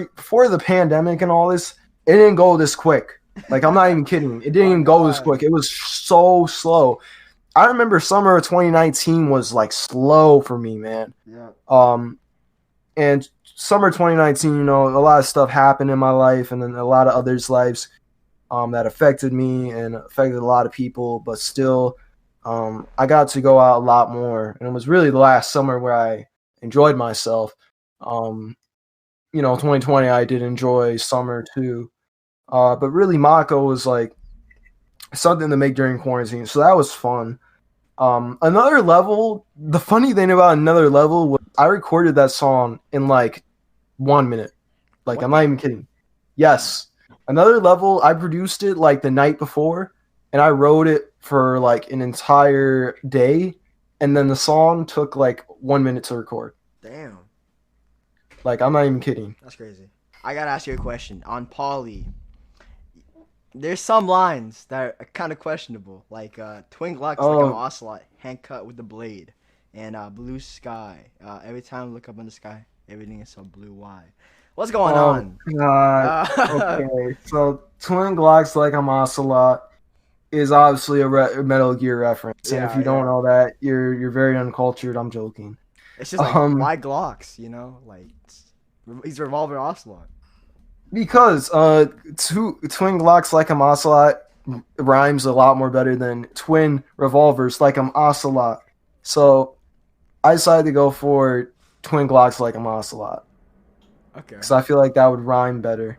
Speaker 2: the pandemic and all this, it didn't go this quick. Like, I'm not even kidding. It didn't even go this
Speaker 1: God.
Speaker 2: quick. It was so slow. I remember summer of 2019 was like slow for me, man.
Speaker 1: Yeah.
Speaker 2: And summer 2019, you know, a lot of stuff happened in my life and then a lot of others' lives that affected me and affected a lot of people. But still, I got to go out a lot more. And it was really the last summer where I enjoyed myself. You know, 2020, I did enjoy summer too. But really, Mako was like something to make during quarantine. So that was fun. Another level, the funny thing about Another Level was I recorded that song in like 1 minute. Like,
Speaker 1: What
Speaker 2: I'm
Speaker 1: the-
Speaker 2: not even kidding. Yes. Another Level, I produced it like the night before and I wrote it for like an entire day. And then the song took like 1 minute to record.
Speaker 1: Damn.
Speaker 2: Like, I'm not even kidding.
Speaker 1: That's crazy. I gotta ask you a question. On Polly, there's some lines that are kind of questionable. Like, Twin Gluck's like
Speaker 2: Oh.
Speaker 1: an ocelot, hand cut with the blade. And Blue Sky. Every time I look up in the sky, everything is so blue. Why? What's going on?
Speaker 2: God. Okay. So, Twin Glocks Like I'm Ocelot is obviously a Metal Gear reference. And if
Speaker 1: Yeah,
Speaker 2: you don't
Speaker 1: yeah.
Speaker 2: know that, you're very uncultured. I'm joking.
Speaker 1: It's just like, why Glocks, you know? Like, he's Revolver Ocelot.
Speaker 2: Because Twin Glocks Like I'm Ocelot rhymes a lot more better than Twin Revolvers Like I'm Ocelot. So I decided to go for Twin Glocks Like I'm Ocelot
Speaker 1: Okay.
Speaker 2: because I feel like that would rhyme better.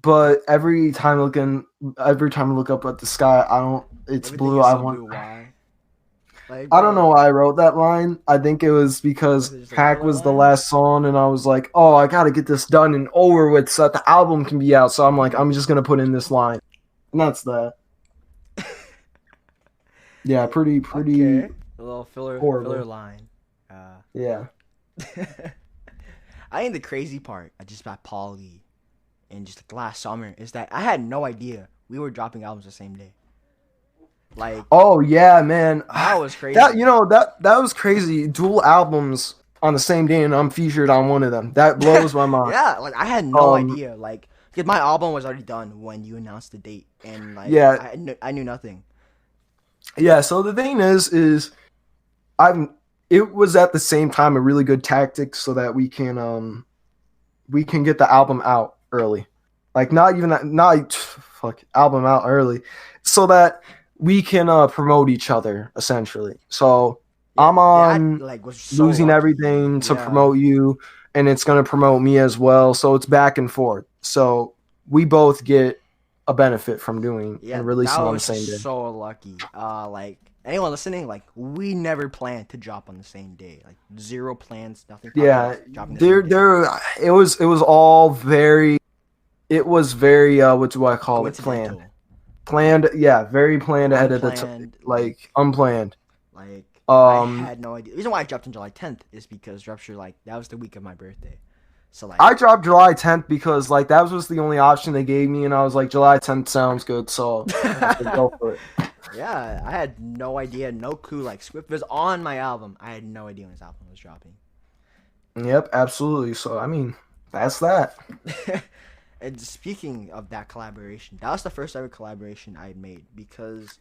Speaker 2: But every time I look up at the sky, it's
Speaker 1: Everything
Speaker 2: blue.
Speaker 1: is
Speaker 2: I
Speaker 1: so
Speaker 2: want.
Speaker 1: blue. Why? Like,
Speaker 2: I don't know why I wrote that line. I think it was because
Speaker 1: Was it just a
Speaker 2: Hack
Speaker 1: filler
Speaker 2: was the
Speaker 1: line?
Speaker 2: last song, and I was like, "Oh, I gotta get this done and over with so that the album can be out." So I'm like, I'm just gonna put in this line, and that's that. Yeah, pretty.
Speaker 1: Okay. A little
Speaker 2: horrible.
Speaker 1: filler line.
Speaker 2: Yeah.
Speaker 1: I think the crazy part, just about Polly, and just like last summer, is that I had no idea we were dropping albums the same day. Like,
Speaker 2: Oh yeah, man.
Speaker 1: that was crazy.
Speaker 2: That was crazy. Dual albums on the same day, and I'm featured on one of them. That blows my mind.
Speaker 1: Yeah, like I had no
Speaker 2: Um,
Speaker 1: idea. Like, because my album was already done when you announced the date, and like,
Speaker 2: Yeah.
Speaker 1: I knew nothing.
Speaker 2: Yeah, so the thing is it was at the same time a really good tactic so that we can get the album out early. Like not even that not fuck album out early so that we can promote each other essentially. So I'm on
Speaker 1: That, like, was so
Speaker 2: losing
Speaker 1: lucky.
Speaker 2: everything to
Speaker 1: Yeah.
Speaker 2: promote you and it's going to promote me as well. So it's back and forth. So we both get a benefit from doing and releasing
Speaker 1: that
Speaker 2: on the
Speaker 1: was
Speaker 2: same day.
Speaker 1: so lucky. Like anyone listening, like we never planned to drop on the same day. Like zero plans, nothing.
Speaker 2: Yeah,
Speaker 1: dropping the same day.
Speaker 2: it was all very what do I call it?
Speaker 1: Coincidental.
Speaker 2: Planned, yeah, very planned ahead of the
Speaker 1: Unplanned,
Speaker 2: like unplanned.
Speaker 1: Like
Speaker 2: Um,
Speaker 1: I had no idea. The reason why I dropped on July 10th is because Rupture, like, that was the week of my birthday. So like
Speaker 2: I dropped July 10th because like that was the only option they gave me, and I was like July 10th sounds good, so let's go for it.
Speaker 1: yeah, I had no idea, no clue. Like Swift was on my album. I had no idea when his album was dropping.
Speaker 2: Yep, absolutely. So I mean, that's that.
Speaker 1: And speaking of that collaboration, that was the first ever collaboration I made because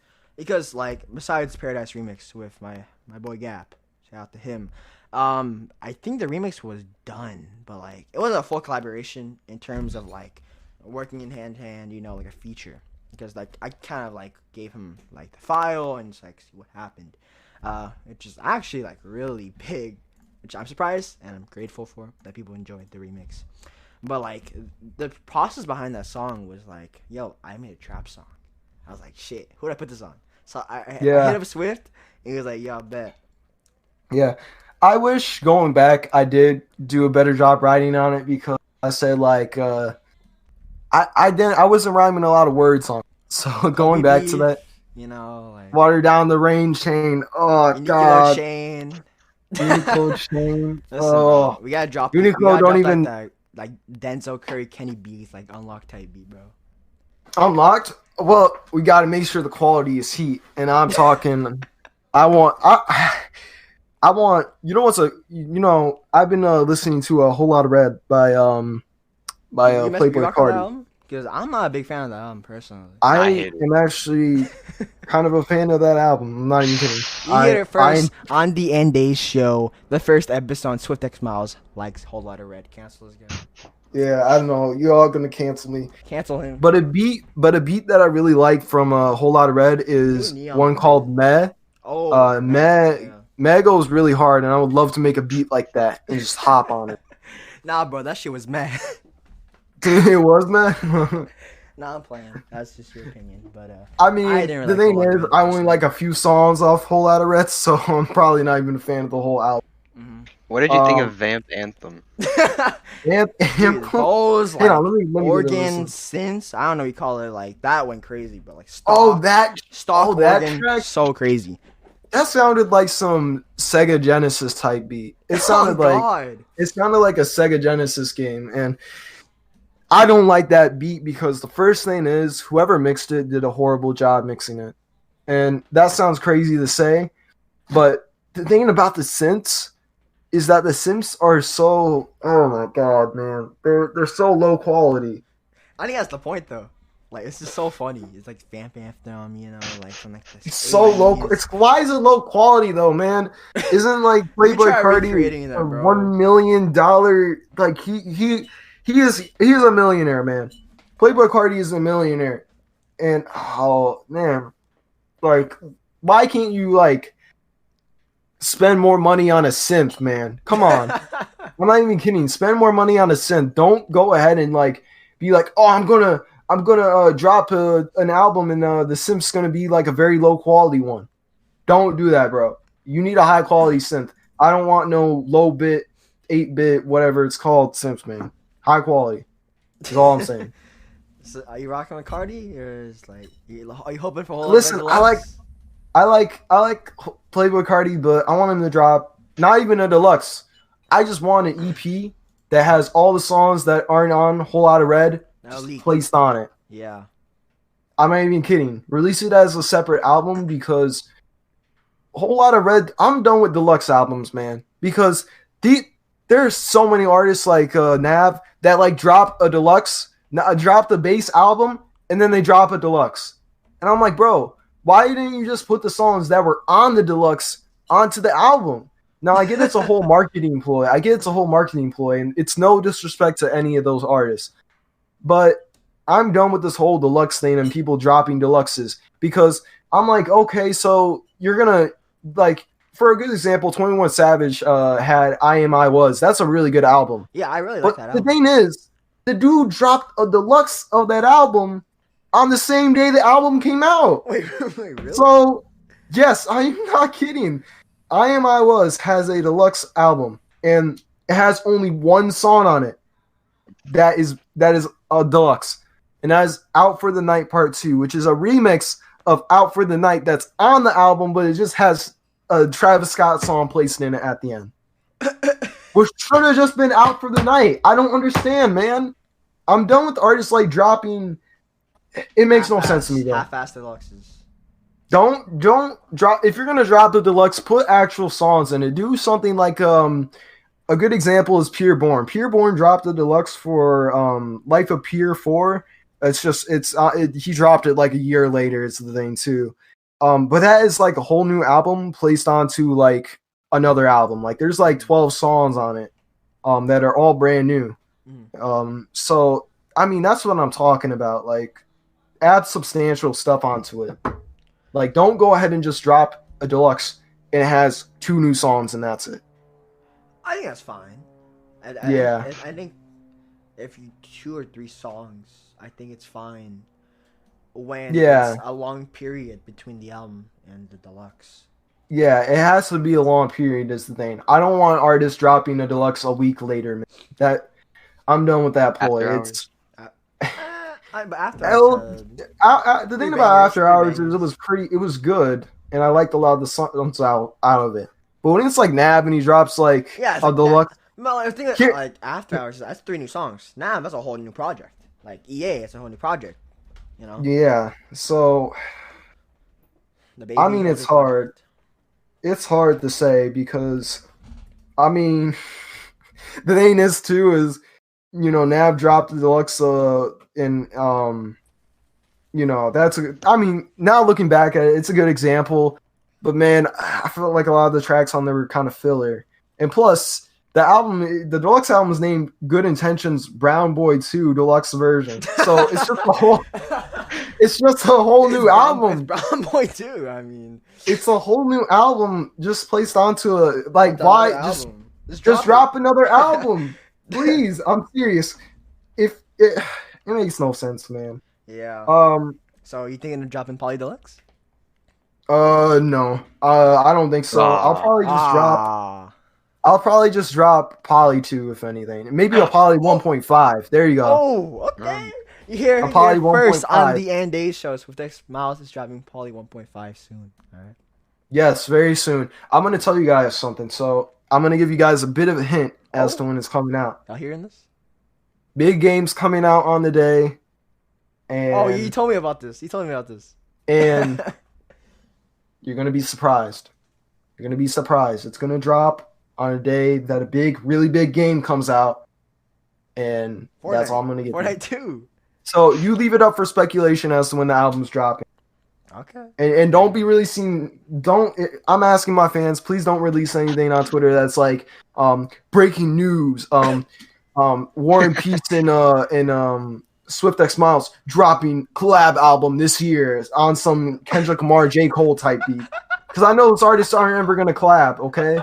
Speaker 1: like besides Paradise Remix with my boy Gap, shout out to him. I think the remix was done, but like it wasn't a full collaboration in terms of like working in hand to hand, you know, like a feature. Because like I kind of like gave him like the file and just like see what happened. Which is actually like really big which I'm surprised and I'm grateful for that people enjoyed the remix. But like the process behind that song was like, yo, I made a trap song. I was like, shit, who would I put this on? So I hit up Swift, and he was like, yo, I bet.
Speaker 2: Yeah. I wish going back I did do a better job writing on it because I said like I wasn't rhyming a lot of words on it. So going back to that,
Speaker 1: you know, like
Speaker 2: water down the rain chain. Oh
Speaker 1: Uniqlo
Speaker 2: god.
Speaker 1: chain.
Speaker 2: Uniqlo chain.
Speaker 1: Listen,
Speaker 2: Oh.
Speaker 1: bro, we gotta drop.
Speaker 2: Uniqlo
Speaker 1: We gotta
Speaker 2: don't
Speaker 1: drop
Speaker 2: even
Speaker 1: like Denzel Curry, Kenny Beats, like unlocked type beat, bro.
Speaker 2: unlocked. Well, we got to make sure the quality is heat, and I'm talking. I want. You know what's a. You know, I've been listening to a whole lot of Red by Playboy Carti.
Speaker 1: Because I'm not a big fan of that album personally.
Speaker 2: I am actually kind of a fan of that album. I'm not even kidding.
Speaker 1: You hear it first on the Andaze Show, the first episode. SWIFTXMILES likes Whole Lot of Red. Cancel this guy.
Speaker 2: Yeah, I don't know. You're all gonna cancel me.
Speaker 1: Cancel him.
Speaker 2: But a beat that I really like from a Whole Lot of Red is one called Meh.
Speaker 1: Oh,
Speaker 2: Meh goes really hard, and I would love to make a beat like that and just hop on it.
Speaker 1: Nah, bro, that shit was mad.
Speaker 2: It was Meh.
Speaker 1: Nah, I'm playing. That's just your opinion, but
Speaker 2: I mean, the thing is, I only like a few songs off Whole Lot of Red, so I'm probably not even a fan of the whole album.
Speaker 1: Mm-hmm.
Speaker 3: What did you think of Vamp Anthem?
Speaker 1: Dude, those like
Speaker 2: let me
Speaker 1: organ synths, I don't know, you call it like that went crazy, but like
Speaker 2: stock
Speaker 1: organ,
Speaker 2: track,
Speaker 1: so crazy.
Speaker 2: That sounded like some Sega Genesis type beat. It sounded it sounded like a Sega Genesis game, and I don't like that beat because the first thing is whoever mixed it did a horrible job mixing it, and that sounds crazy to say, but the thing about the synths is that the synths are so, oh my god, man, they're so low quality.
Speaker 1: I think that's the point though. Like, it's just so funny. It's like Vamp Anthem, you know, like from like this.
Speaker 2: It's so low. Why is it low quality though, man? Isn't like Playboy Carti a $1 million? Like he is a millionaire, man. Playboy Carti is a millionaire, and oh man, like why can't you like spend more money on a synth, man? Come on. I'm not even kidding. Spend more money on a synth. Don't go ahead and like be like, oh, I'm gonna drop an album and the synth's gonna be like a very low quality one. Don't do that, bro. You need a high quality synth. I don't want no low bit, 8-bit, whatever it's called synths, man. High quality. That's all I'm saying.
Speaker 1: So are you rocking with Cardi, or is like are you hoping for?
Speaker 2: Listen, I like Playboy Carti, but I want him to drop not even a deluxe. I just want an EP that has all the songs that aren't on Whole Lot of Red placed on it.
Speaker 1: Yeah. I'm
Speaker 2: not even kidding. Release it as a separate album because Whole Lot of Red, I'm done with deluxe albums, man. Because there's so many artists like Nav that like drop a deluxe, drop the base album, and then they drop a deluxe. And I'm like, bro, why didn't you just put the songs that were on the deluxe onto the album? Now, I get it's a whole marketing ploy. And it's no disrespect to any of those artists. But I'm done with this whole deluxe thing and people dropping deluxes. Because I'm like, okay, so you're going to, like, for a good example, 21 Savage had I Am I Was. That's a really good album.
Speaker 1: Yeah, I really like that album.
Speaker 2: The thing is, the dude dropped a deluxe of that album on the same day the album came out.
Speaker 1: Wait, really?
Speaker 2: So, yes, I'm not kidding. I Am I Was has a deluxe album, and it has only one song on it that is a deluxe. And that is Out for the Night Part 2, which is a remix of Out for the Night that's on the album, but it just has a Travis Scott song placed in it at the end. Which should have just been Out for the Night. I don't understand, man. I'm done with artists like dropping. It makes no sense to me, though.
Speaker 1: Half-assed deluxes.
Speaker 2: Don't drop. If you're gonna drop the deluxe, put actual songs in it. Do something like a good example is Pure Born. Pure Born dropped the deluxe for Life of Pure 4. He dropped it like a year later. It's the thing too. But that is like a whole new album placed onto like another album. Like there's like 12 songs on it that are all brand new. So I mean that's what I'm talking about. Like add substantial stuff onto it. Like don't go ahead and just drop a deluxe and it has 2 new songs and that's it.
Speaker 1: I think that's fine.
Speaker 2: Yeah.
Speaker 1: I think if you 2 or 3 songs, I think it's fine when
Speaker 2: Yeah.
Speaker 1: it's a long period between the album and the deluxe.
Speaker 2: Yeah, it has to be a long period is the thing. I don't want artists dropping a deluxe a week later, man. That I'm done with that ploy.
Speaker 3: After
Speaker 2: It's
Speaker 3: Hours.
Speaker 1: But after
Speaker 2: Well, the
Speaker 1: three
Speaker 2: thing about
Speaker 1: bangers,
Speaker 2: After
Speaker 1: three
Speaker 2: Hours is
Speaker 1: bangers.
Speaker 2: it was good, and I liked a lot of the songs out of it. But when it's like Nav and he drops like
Speaker 1: Yeah, it's
Speaker 2: a
Speaker 1: like that.
Speaker 2: deluxe,
Speaker 1: Well, I think
Speaker 2: here,
Speaker 1: like After Hours, that's 3 new songs. Nah, that's a whole new project. Like EA, it's a whole new project. You know,
Speaker 2: yeah. So
Speaker 1: the
Speaker 2: I
Speaker 1: baby
Speaker 2: mean,
Speaker 1: older project.
Speaker 2: it's hard to say because I mean, the thing is too is Nav dropped the deluxe in I mean, now looking back at it, it's a good example. But man, I felt like a lot of the tracks on there were kind of filler. And plus, the deluxe album is named Good Intentions Brown Boy 2 Deluxe Version. So it's just a whole new album.
Speaker 1: It's Brown Boy too. I mean,
Speaker 2: It's a whole new album just placed onto
Speaker 1: another
Speaker 2: why
Speaker 1: album.
Speaker 2: just drop another album. Please, I'm serious. If it makes no sense, man.
Speaker 1: Yeah.
Speaker 2: Um
Speaker 1: So you thinking of dropping Poly Deluxe?
Speaker 2: No. I don't think so. I'll probably just drop Poly 2 if anything. Maybe a Poly 1.5. There you go.
Speaker 1: Oh, okay. You hear
Speaker 2: A Poly
Speaker 1: here first
Speaker 2: 1.5.
Speaker 1: on the Andaze Show. SWIFTXMILES is dropping Poly 1.5 soon. All right.
Speaker 2: Yes, very soon. I'm going to tell you guys something. So, I'm going to give you guys a bit of a hint as to when it's coming out.
Speaker 1: Y'all hearing this?
Speaker 2: Big games coming out on the day. And
Speaker 1: You told me about this.
Speaker 2: And you're going to be surprised. You're going to be surprised. It's going to drop on a day that a really big game comes out. And
Speaker 1: Fortnite.
Speaker 2: That's all I'm going to give you.
Speaker 1: Fortnite 2.
Speaker 2: So you leave it up for speculation as to when the album's dropping.
Speaker 1: Okay.
Speaker 2: And don't be releasing. I'm asking my fans, please don't release anything on Twitter that's like breaking news. War and Peace and SWIFTXMILES dropping collab album this year on some Kendrick Lamar, J. Cole type beat. Because I know those artists aren't ever gonna collab. Okay.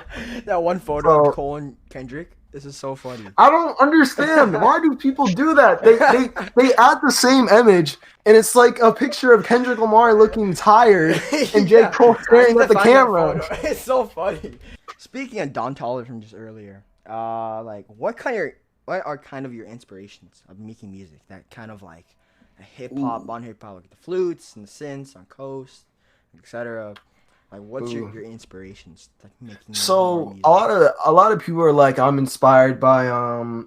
Speaker 1: That one photo of Cole and Kendrick. This is so funny.
Speaker 2: I don't understand. Why do people do that? They add the same image, and it's like a picture of Kendrick Lamar looking tired and J. Cole staring at the camera.
Speaker 1: It's so funny. Speaking of Don Toliver from just earlier, what are kind of your inspirations of making music? That kind of like a hip hop, like the flutes and the synths on Coast, etc. Like, what's your inspirations? Like making
Speaker 2: so a lot of people are like, I'm inspired by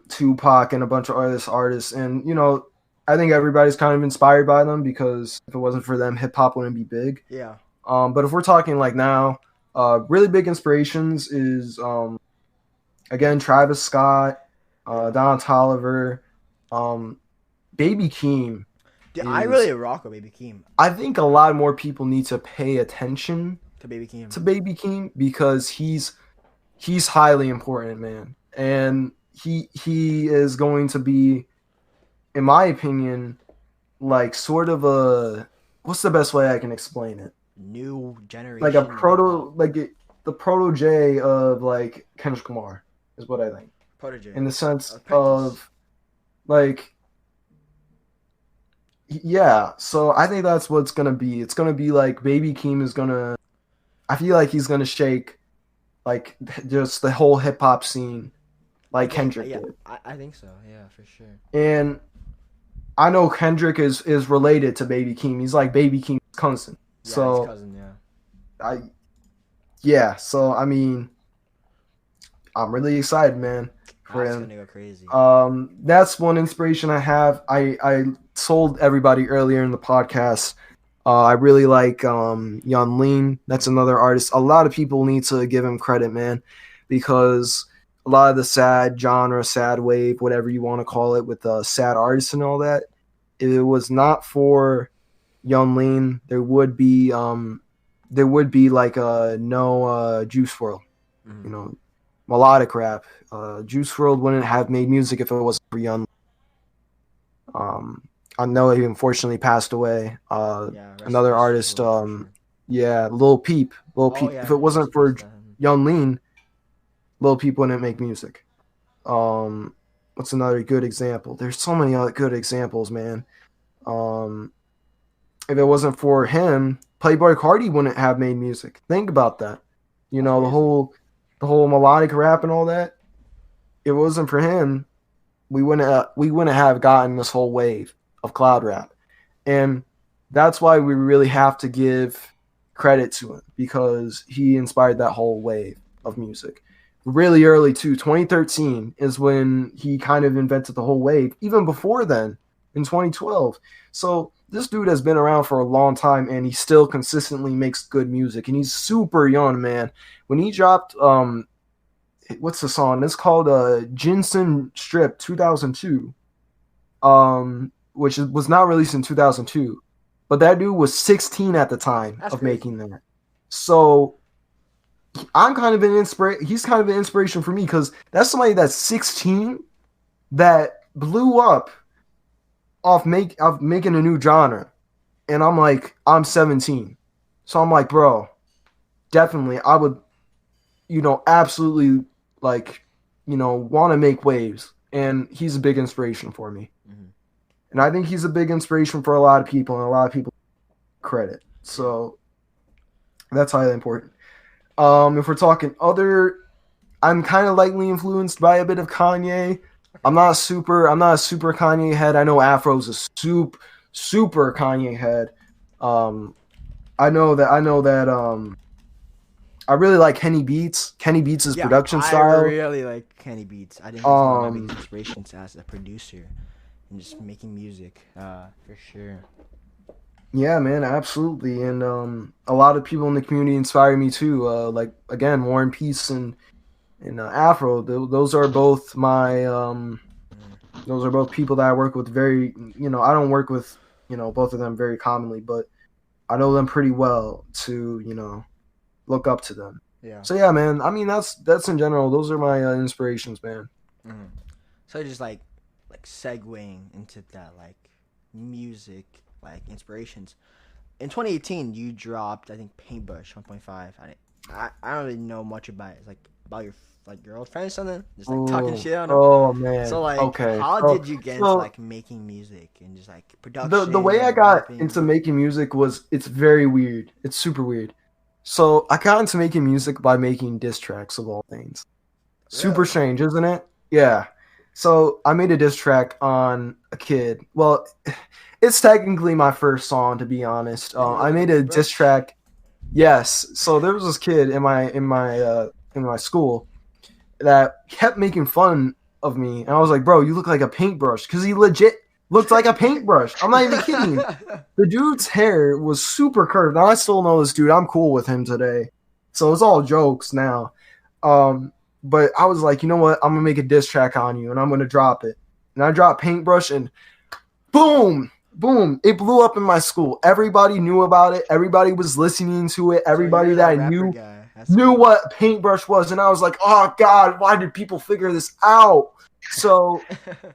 Speaker 2: Tupac and a bunch of artists, and I think everybody's kind of inspired by them because if it wasn't for them, hip hop wouldn't be big.
Speaker 1: Yeah.
Speaker 2: But if we're talking like now, really big inspirations is again Travis Scott, Don Toliver, Baby Keem.
Speaker 1: Dude, I really rock with Baby Keem.
Speaker 2: I think a lot more people need to pay attention
Speaker 1: to Baby
Speaker 2: Keem because he's highly important, man, and he is going to be, in my opinion, like sort of what's the best way I can explain it?
Speaker 1: New generation,
Speaker 2: like the protege of like Kendrick Lamar is what I think.
Speaker 1: Protege
Speaker 2: in the sense of like. Yeah, so I think that's what it's gonna be. It's gonna be like Baby Keem is gonna. I feel like he's gonna shake, like just the whole hip hop scene, like Kendrick did.
Speaker 1: I think so. Yeah, for sure.
Speaker 2: And I know Kendrick is related to Baby Keem. He's like Baby Keem's cousin.
Speaker 1: Yeah,
Speaker 2: so
Speaker 1: his cousin.
Speaker 2: Yeah. So I mean, I'm really excited, man.
Speaker 1: That's gonna go crazy.
Speaker 2: That's one inspiration I have. I told everybody earlier in the podcast. I really like Young Lean. That's another artist. A lot of people need to give him credit, man, because a lot of the sad genre, sad wave, whatever you want to call it, with sad artists and all that. If it was not for Young Lean, there would be like no Juice WRLD, melodic rap. Juice WRLD wouldn't have made music if it wasn't for Young. I know he unfortunately passed away. Another artist, Lil Peep.
Speaker 1: Yeah,
Speaker 2: if it wasn't for Young Lean, Lil Peep wouldn't make music. What's another good example? There's so many other good examples, man. If it wasn't for him, Playboy Carti wouldn't have made music. Think about that. You know, the whole melodic rap and all that. If it wasn't for him, we wouldn't have gotten this whole wave of cloud rap. And that's why we really have to give credit to him, because he inspired that whole wave of music. Really early too. 2013 is when he kind of invented the whole wave. Even before then, in 2012. So this dude has been around for a long time, and he still consistently makes good music. And he's super young, man. When he dropped, what's the song? It's called Jinsen Strip 2002, which was not released in 2002. But that dude was 16 at the time
Speaker 1: That's
Speaker 2: of
Speaker 1: crazy.
Speaker 2: making that. So I'm kind of he's kind of an inspiration for me, because that's somebody that's 16 that blew up off making a new genre. And I'm 17. So I'm like, bro, definitely I would, absolutely want to make waves. And he's a big inspiration for me.
Speaker 1: Mm-hmm.
Speaker 2: And I think he's a big inspiration for a lot of people, and a lot of people credit. So that's highly important. If we're talking I'm kind of lightly influenced by a bit of Kanye. I'm not a super Kanye head. I know Afro's a super Kanye head. I know that I really like Kenny Beats. Kenny Beats' production style.
Speaker 1: I really like Kenny Beats. I think he's one of my biggest inspirations as a producer and just making music, for sure.
Speaker 2: Yeah, man, absolutely. And a lot of people in the community inspire me too. Like, again, War and Peace and Afro. Those are both my those are both people that I work with very, I don't work with, both of them very commonly, but I know them pretty well to, look up to them.
Speaker 1: Yeah.
Speaker 2: So yeah, man, I mean, that's in general, those are my inspirations, man.
Speaker 1: Mm-hmm. So just like segueing into that, like music, like inspirations. In 2018, you dropped, I think, Paintbrush 1.5. I don't really know much about it. It's like about your girlfriend or something, just like talking shit on them.
Speaker 2: Oh man.
Speaker 1: So like,
Speaker 2: okay.
Speaker 1: how did you get into like making music and just like production?
Speaker 2: The way I got
Speaker 1: rapping?
Speaker 2: into making music was, it's very weird. It's super weird. So I got into making music by making diss tracks of all things. Super strange, isn't it? Yeah. So I made a diss track on a kid. Well, it's technically my first song, to be honest. I made a diss track. Yes. So there was this kid in my school that kept making fun of me, and I was like, bro, you look like a paintbrush, because he legit looked like a paintbrush. I'm not even kidding. The dude's hair was super curved. Now I still know this dude. I'm cool with him today, so it's all jokes now. But I was like, you know what? I'm gonna make a diss track on you, and I'm gonna drop it. And I dropped Paintbrush, and boom, it blew up in my school. Everybody knew about it. Everybody was listening to it. Everybody that I knew knew what Paintbrush was, and I was like, oh God, why did people figure this out? So,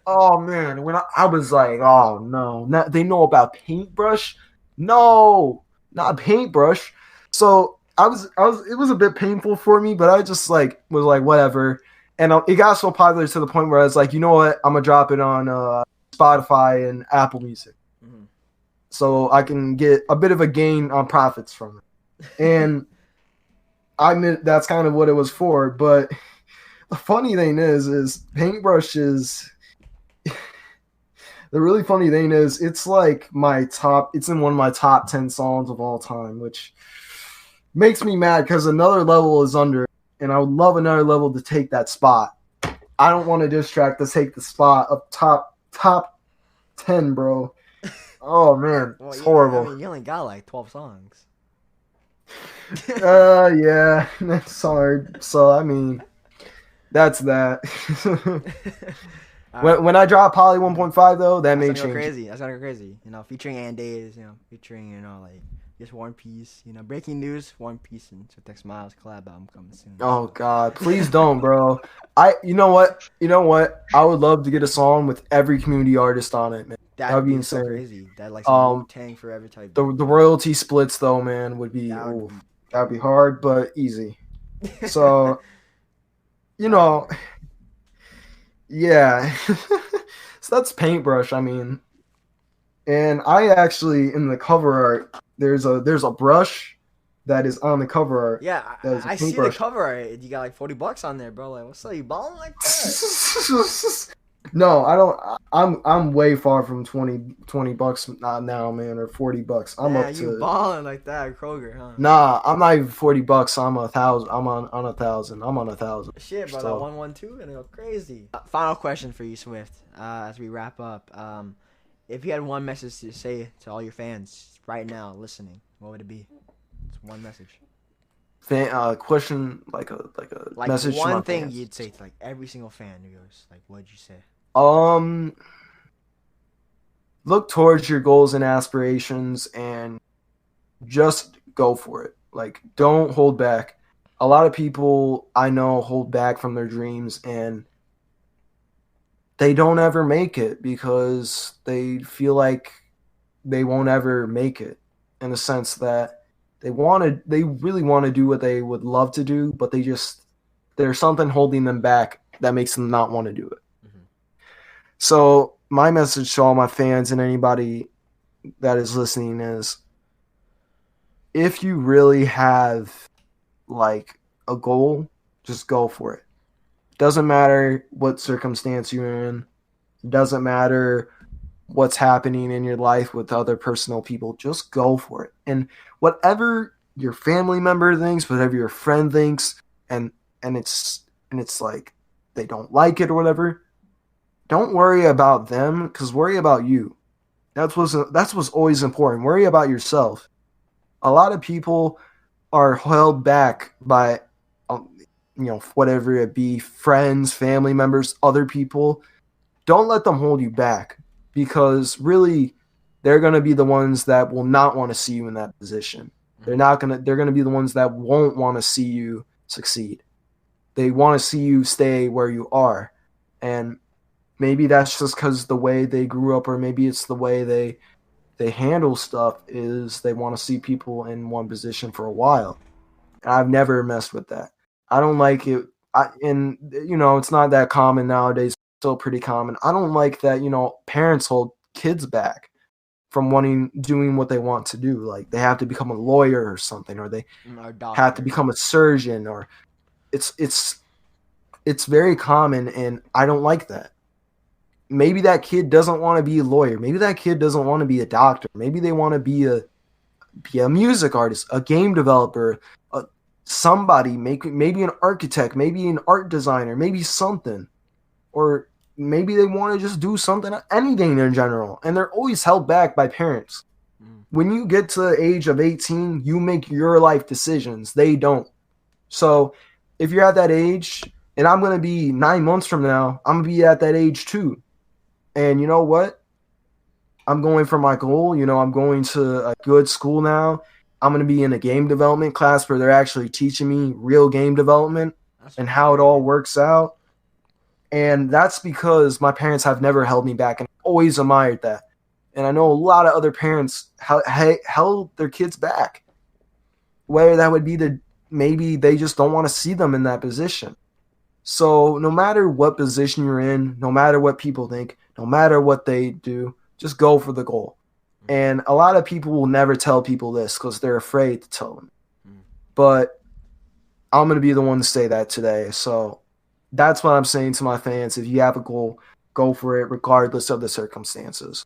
Speaker 2: oh man, when I was like, oh no, they know about Paintbrush? No, not Paintbrush. So it was a bit painful for me, but I just was like, whatever. And it got so popular to the point where I was like, you know what, I'm gonna drop it on Spotify and Apple Music, so I can get a bit of a gain on profits from it. And that's kind of what it was for. But the funny thing is Paintbrush is the really funny thing is it's like it's in one of my top 10 songs of all time, which makes me mad because another level is under, and I would love another level to take that spot. I don't want a diss track to take the spot of top 10, bro. Oh man, it's horrible.
Speaker 1: I mean, you only got like 12 songs.
Speaker 2: Yeah, that's hard. So I mean, that's that. When I drop Poly 1.5 though, that may change.
Speaker 1: Crazy. That's gonna go crazy. Featuring Andaze, featuring like just War and Peace. Breaking news: War and Peace and SWIFTXMILES collab album coming soon.
Speaker 2: Oh God, please don't, bro. You know what? I would love to get a song with every community artist on it, man. That would be insane.
Speaker 1: So crazy. That like some Tang Forever type.
Speaker 2: The royalty splits though, man, would be that'd be hard, but easy. So you know, yeah. So that's paintbrush. I mean, and I actually in the cover art there's a brush that is on the cover art
Speaker 1: Yeah,
Speaker 2: that is a
Speaker 1: I see the
Speaker 2: paintbrush.
Speaker 1: cover art. You got like $40 on there, bro. Like, what's up? You balling like that?
Speaker 2: No, I don't. I'm way far from 20 bucks now, man, or $40. I'm
Speaker 1: Yeah,
Speaker 2: up
Speaker 1: you
Speaker 2: to.
Speaker 1: balling like that at Kroger, huh?
Speaker 2: Nah, I'm not even $40. I'm 1,000. I'm on 1,000. I'm on 1,000.
Speaker 1: Shit, bro, that
Speaker 2: So
Speaker 1: 112 gonna go crazy. Final question for you, Swift. As we wrap up, if you had one message to say to all your fans right now listening, what would it be? It's one message.
Speaker 2: question like a
Speaker 1: Like
Speaker 2: message to my
Speaker 1: one thing
Speaker 2: fans.
Speaker 1: you'd say to like every single fan of yours. Like, what'd you say?
Speaker 2: Um, look towards your goals and aspirations and just go for it. Like, don't hold back. A lot of people I know hold back from their dreams and they don't ever make it because they feel like they won't ever make it in the sense that they really want to do what they would love to do, but there's something holding them back that makes them not want to do it.
Speaker 1: Mm-hmm.
Speaker 2: So my message to all my fans and anybody that is listening is if you really have like a goal, just go for it. Doesn't matter what circumstance you're in. Doesn't matter what's happening in your life with other personal people. Just go for it. And whatever your family member thinks, whatever your friend thinks, and it's like they don't like it or whatever, don't worry about them because worry about you. That's what's always important. Worry about yourself. A lot of people are held back by whatever it be, friends, family members, other people. Don't let them hold you back because really they're going to be the ones that will not want to see you in that position. They're going to be the ones that won't want to see you succeed. They want to see you stay where you are. And maybe that's just cuz the way they grew up, or maybe it's the way they handle stuff is they want to see people in one position for a while. And I've never messed with that. I don't like it. And it's not that common nowadays. It's still pretty common. I don't like that, parents hold kids back from doing what they want to do. Like they have to become a lawyer or something, or they
Speaker 1: Or
Speaker 2: have to
Speaker 1: doctor.
Speaker 2: become a surgeon, or it's very common, and I don't like that. Maybe that kid doesn't want to be a lawyer. Maybe that kid doesn't want to be a doctor. Maybe they want to be a music artist, a game developer, somebody, maybe an architect, maybe an art designer, maybe something. Or maybe they want to just do something, anything in general. And they're always held back by parents. When you get to the age of 18, you make your life decisions. They don't. So if you're at that age, and I'm going to be 9 months from now, I'm going to be at that age too. And you know what? I'm going for my goal. I'm going to a good school now. I'm going to be in a game development class where they're actually teaching me real game development and how it all works out. And that's because my parents have never held me back, and I've always admired that. And I know a lot of other parents held their kids back. Whether that would be maybe they just don't want to see them in that position. So no matter what position you're in, no matter what people think, no matter what they do, just go for the goal. And a lot of people will never tell people this because they're afraid to tell them. But I'm going to be the one to say that today. So that's what I'm saying to my fans. If you have a goal, go for it regardless of the circumstances.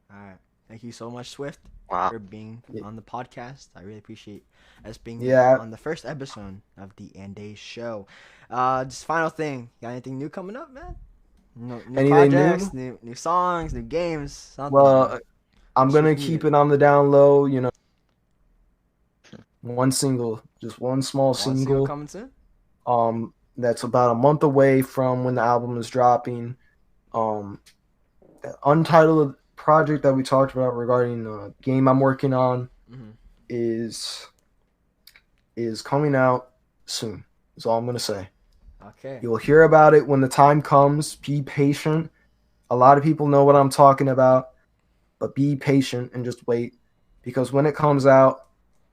Speaker 1: All right. Thank you so much, Swift, for being on the podcast. I really appreciate us being on the first episode of the Andaze Show. Just final thing. Got anything new coming up, man? New projects, new songs, new games, something.
Speaker 2: Well, I'm going to keep it on the down low, one single, just one small single
Speaker 1: coming soon.
Speaker 2: That's about a month away from when the album is dropping. Untitled project that we talked about regarding the game I'm working on is coming out soon. That's all I'm gonna say.
Speaker 1: Okay.
Speaker 2: You'll hear about it when the time comes. Be patient. A lot of people know what I'm talking about, but be patient and just wait, because when it comes out,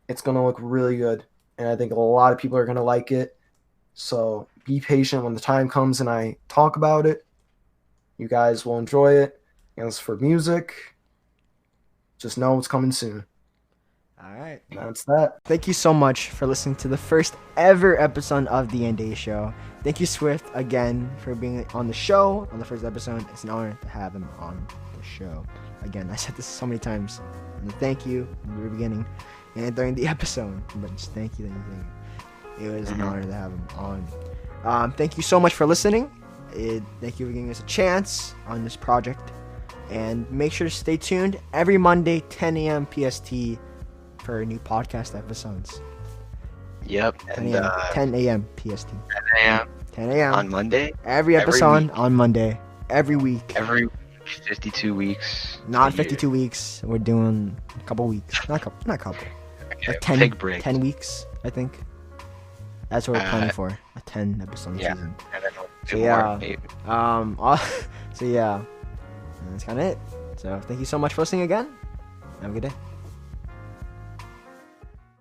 Speaker 2: it's gonna look really good, and I think a lot of people are gonna like it. So be patient when the time comes and I talk about it. You guys will enjoy it. As for music, just know it's coming soon.
Speaker 1: All right.
Speaker 2: That's that.
Speaker 1: Thank you so much for listening to the first ever episode of the Andaze Show. Thank you, Swift, again for being on the show on the first episode. It's an honor to have him on the show. Again, I said this so many times. And thank you in the very beginning and during the episode. But just thank you. It was an honor to have him on. Thank you so much for listening. Thank you for giving us a chance on this project. And make sure to stay tuned every Monday, 10 a.m. PST for new podcast episodes.
Speaker 3: Yep.
Speaker 1: 10 a.m. PST.
Speaker 3: 10 a.m.
Speaker 1: 10 a.m.
Speaker 3: on Monday.
Speaker 1: Every episode
Speaker 3: week.
Speaker 1: on Monday. Every week.
Speaker 3: Every 52 weeks.
Speaker 1: Not 52 weeks. We're doing a couple weeks. Not couple.
Speaker 3: Okay,
Speaker 1: Like 10,
Speaker 3: take break.
Speaker 1: 10 weeks, I think. That's what we're planning for. A 10 episode season.
Speaker 3: And then we'll do
Speaker 1: Yeah.
Speaker 3: more, maybe.
Speaker 1: So yeah. And that's kind of it. So thank you so much for listening again. Have a good day.